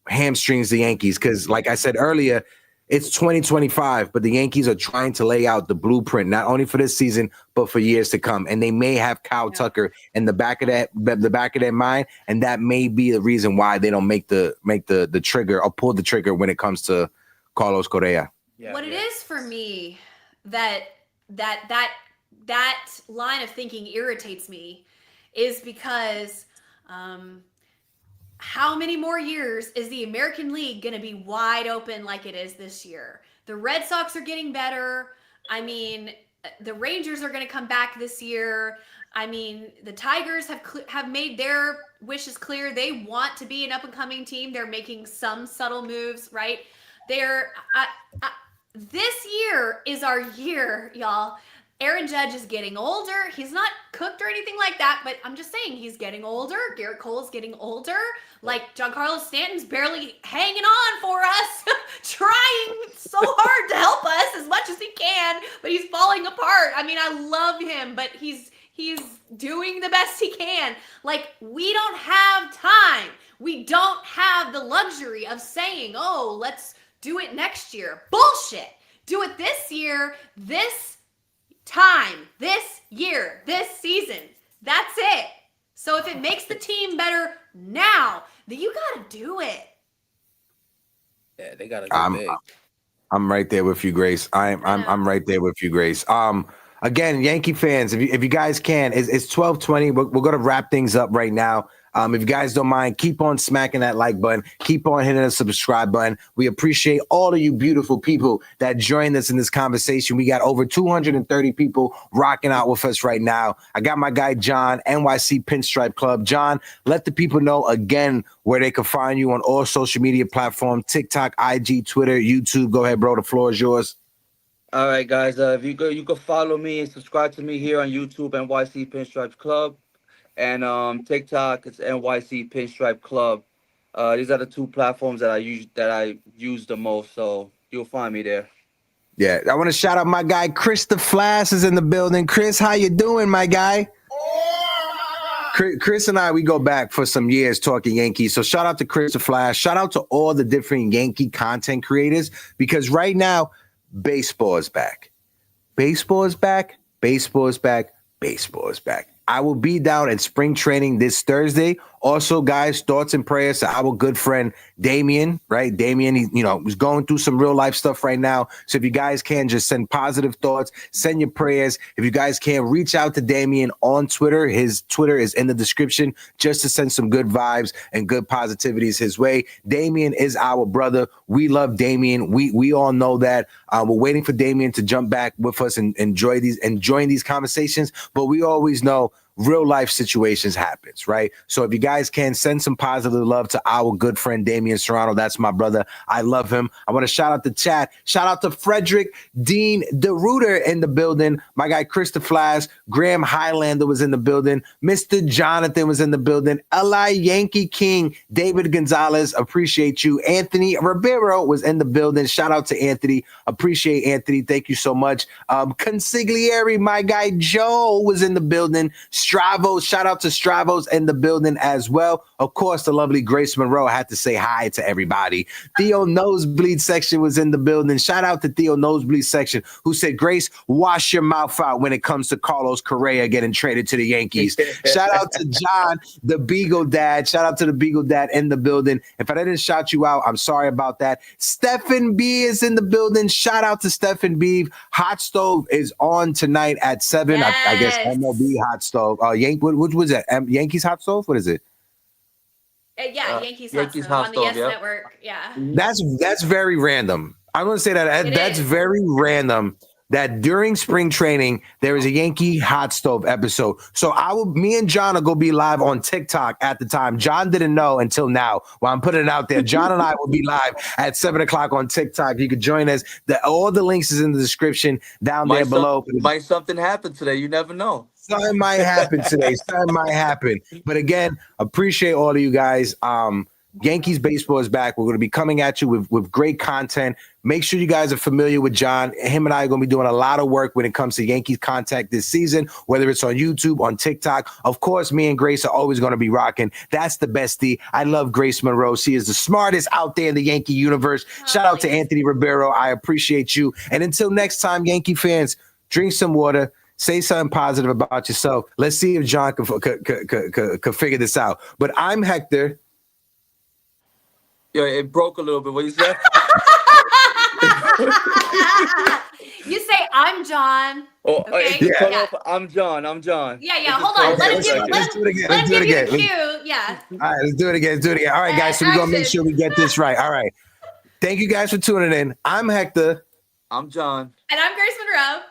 hamstrings the Yankees. Because like I said earlier, it's 2025, but the Yankees are trying to lay out the blueprint, not only for this season, but for years to come. And they may have Kyle Tucker in the back of their mind, and that may be the reason why they don't make the trigger or pull the trigger when it comes to Carlos Correa. What it is for me that line of thinking irritates me is because how many more years is the American League going to be wide open like it is this year? The Red Sox are getting better. I mean, the Rangers are going to come back this year. I mean, the Tigers have made their wishes clear. They want to be an up-and-coming team. They're making some subtle moves, right? This year is our year, y'all. Aaron Judge is getting older. He's not cooked or anything like that, but I'm just saying he's getting older. Garrett Cole's getting older. Like Giancarlo Stanton's barely hanging on for us, trying so hard to help us as much as he can, but he's falling apart. I mean, I love him, but he's doing the best he can. Like, we don't have time. We don't have the luxury of saying, oh, let's do it next year. Bullshit. Do it this year, this time, this year, this season. That's it. So if it makes the team better now, then you got to do it. Yeah, they gotta go big. I'm right there with you, Grace. I'm right there with you, Grace. Again, Yankee fans, if you guys can, it's 12:20. We're gonna wrap things up right now. If you guys don't mind, keep on smacking that like button. Keep on hitting the subscribe button. We appreciate all of you beautiful people that joined us in this conversation. We got over 230 people rocking out with us right now. I got my guy John, NYC Pinstripe Club. John, let the people know again where they can find you on all social media platforms: TikTok, IG, Twitter, YouTube. Go ahead, bro. The floor is yours. All right, guys. If you go, you can follow me and subscribe to me here on YouTube, NYC Pinstripe Club, and TikTok. It's NYC Pinstripe Club. These are the two platforms that I use the most. So you'll find me there. Yeah, I want to shout out my guy Chris the Flash is in the building. Chris, how you doing, my guy? Chris and I, we go back for some years talking Yankees. So shout out to Chris the Flash. Shout out to all the different Yankee content creators, because right now, baseball is back. Baseball is back. Baseball is back. Baseball is back. I will be down at spring training this Thursday. Also, guys, thoughts and prayers to our good friend Damien, right? Damien, he's going through some real life stuff right now. So if you guys can, just send positive thoughts, send your prayers. If you guys can, reach out to Damien on Twitter. His Twitter is in the description, just to send some good vibes and good positivities his way. Damien is our brother. We love Damien. We all know that. We're waiting for Damien to jump back with us and enjoying these conversations. But we always know real life situations happens, right? So if you guys can, send some positive love to our good friend Damien Serrano. That's my brother. I love him. I want to shout out the chat. Shout out to Frederick Dean DeRuiter in the building. My guy Christopher Flash, Graham Highlander was in the building. Mr. Jonathan was in the building. Eli Yankee King, David Gonzalez, appreciate you. Anthony Ribeiro was in the building. Shout out to Anthony. Appreciate Anthony. Thank you so much. Consigliere, my guy Joe was in the building. Stravos, shout out to Stravos in the building as well. Of course, the lovely Grace Monroe had to say hi to everybody. Theo Nosebleed Section was in the building. Shout out to Theo Nosebleed Section, who said, Grace, wash your mouth out when it comes to Carlos Correa getting traded to the Yankees. Shout out to John, the Beagle Dad. Shout out to the Beagle Dad in the building. If I didn't shout you out, I'm sorry about that. Stephen B is in the building. Shout out to Stephen B. Hot Stove is on tonight at 7. Yes. I guess MLB Hot Stove. What was that? Yankees Hot Stove? What is it? Yankees Hot Stove on the Yes Network. Yeah. That's very random. I'm going to say that that's very random that during spring training, there is a Yankee Hot Stove episode. So me and John will go be live on TikTok at the time. John didn't know until now. Well, I'm putting it out there. John and I will be live at 7:00 on TikTok. You could join us. All the links is in the description down there below. Might something happen today? You never know. Something might happen today. Something might happen. But again, appreciate all of you guys. Yankees baseball is back. We're going to be coming at you with great content. Make sure you guys are familiar with John. Him and I are going to be doing a lot of work when it comes to Yankees contact this season, whether it's on YouTube, on TikTok. Of course, me and Grace are always going to be rocking. That's the bestie. I love Grace Monroe. She is the smartest out there in the Yankee universe. Shout out to Anthony Ribeiro. I appreciate you. And until next time, Yankee fans, drink some water. Say something positive about yourself. Let's see if John could figure this out. But I'm Hector. Yo, it broke a little bit. What you said? You say, I'm John. Oh, okay? Yeah. I'm John. Yeah. Hold on. Let him give you the cue. Yeah. All right, let's do it again. All right, guys. So we're going to make sure we get this right. All right. Thank you guys for tuning in. I'm Hector. I'm John. And I'm Grace Monroe.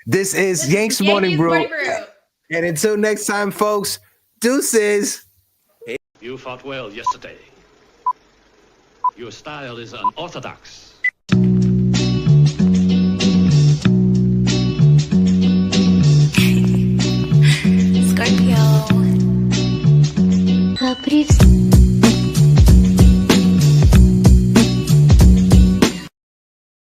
This is Yankees Morning Brew. And until next time, folks, deuces. You fought well yesterday. Your style is unorthodox.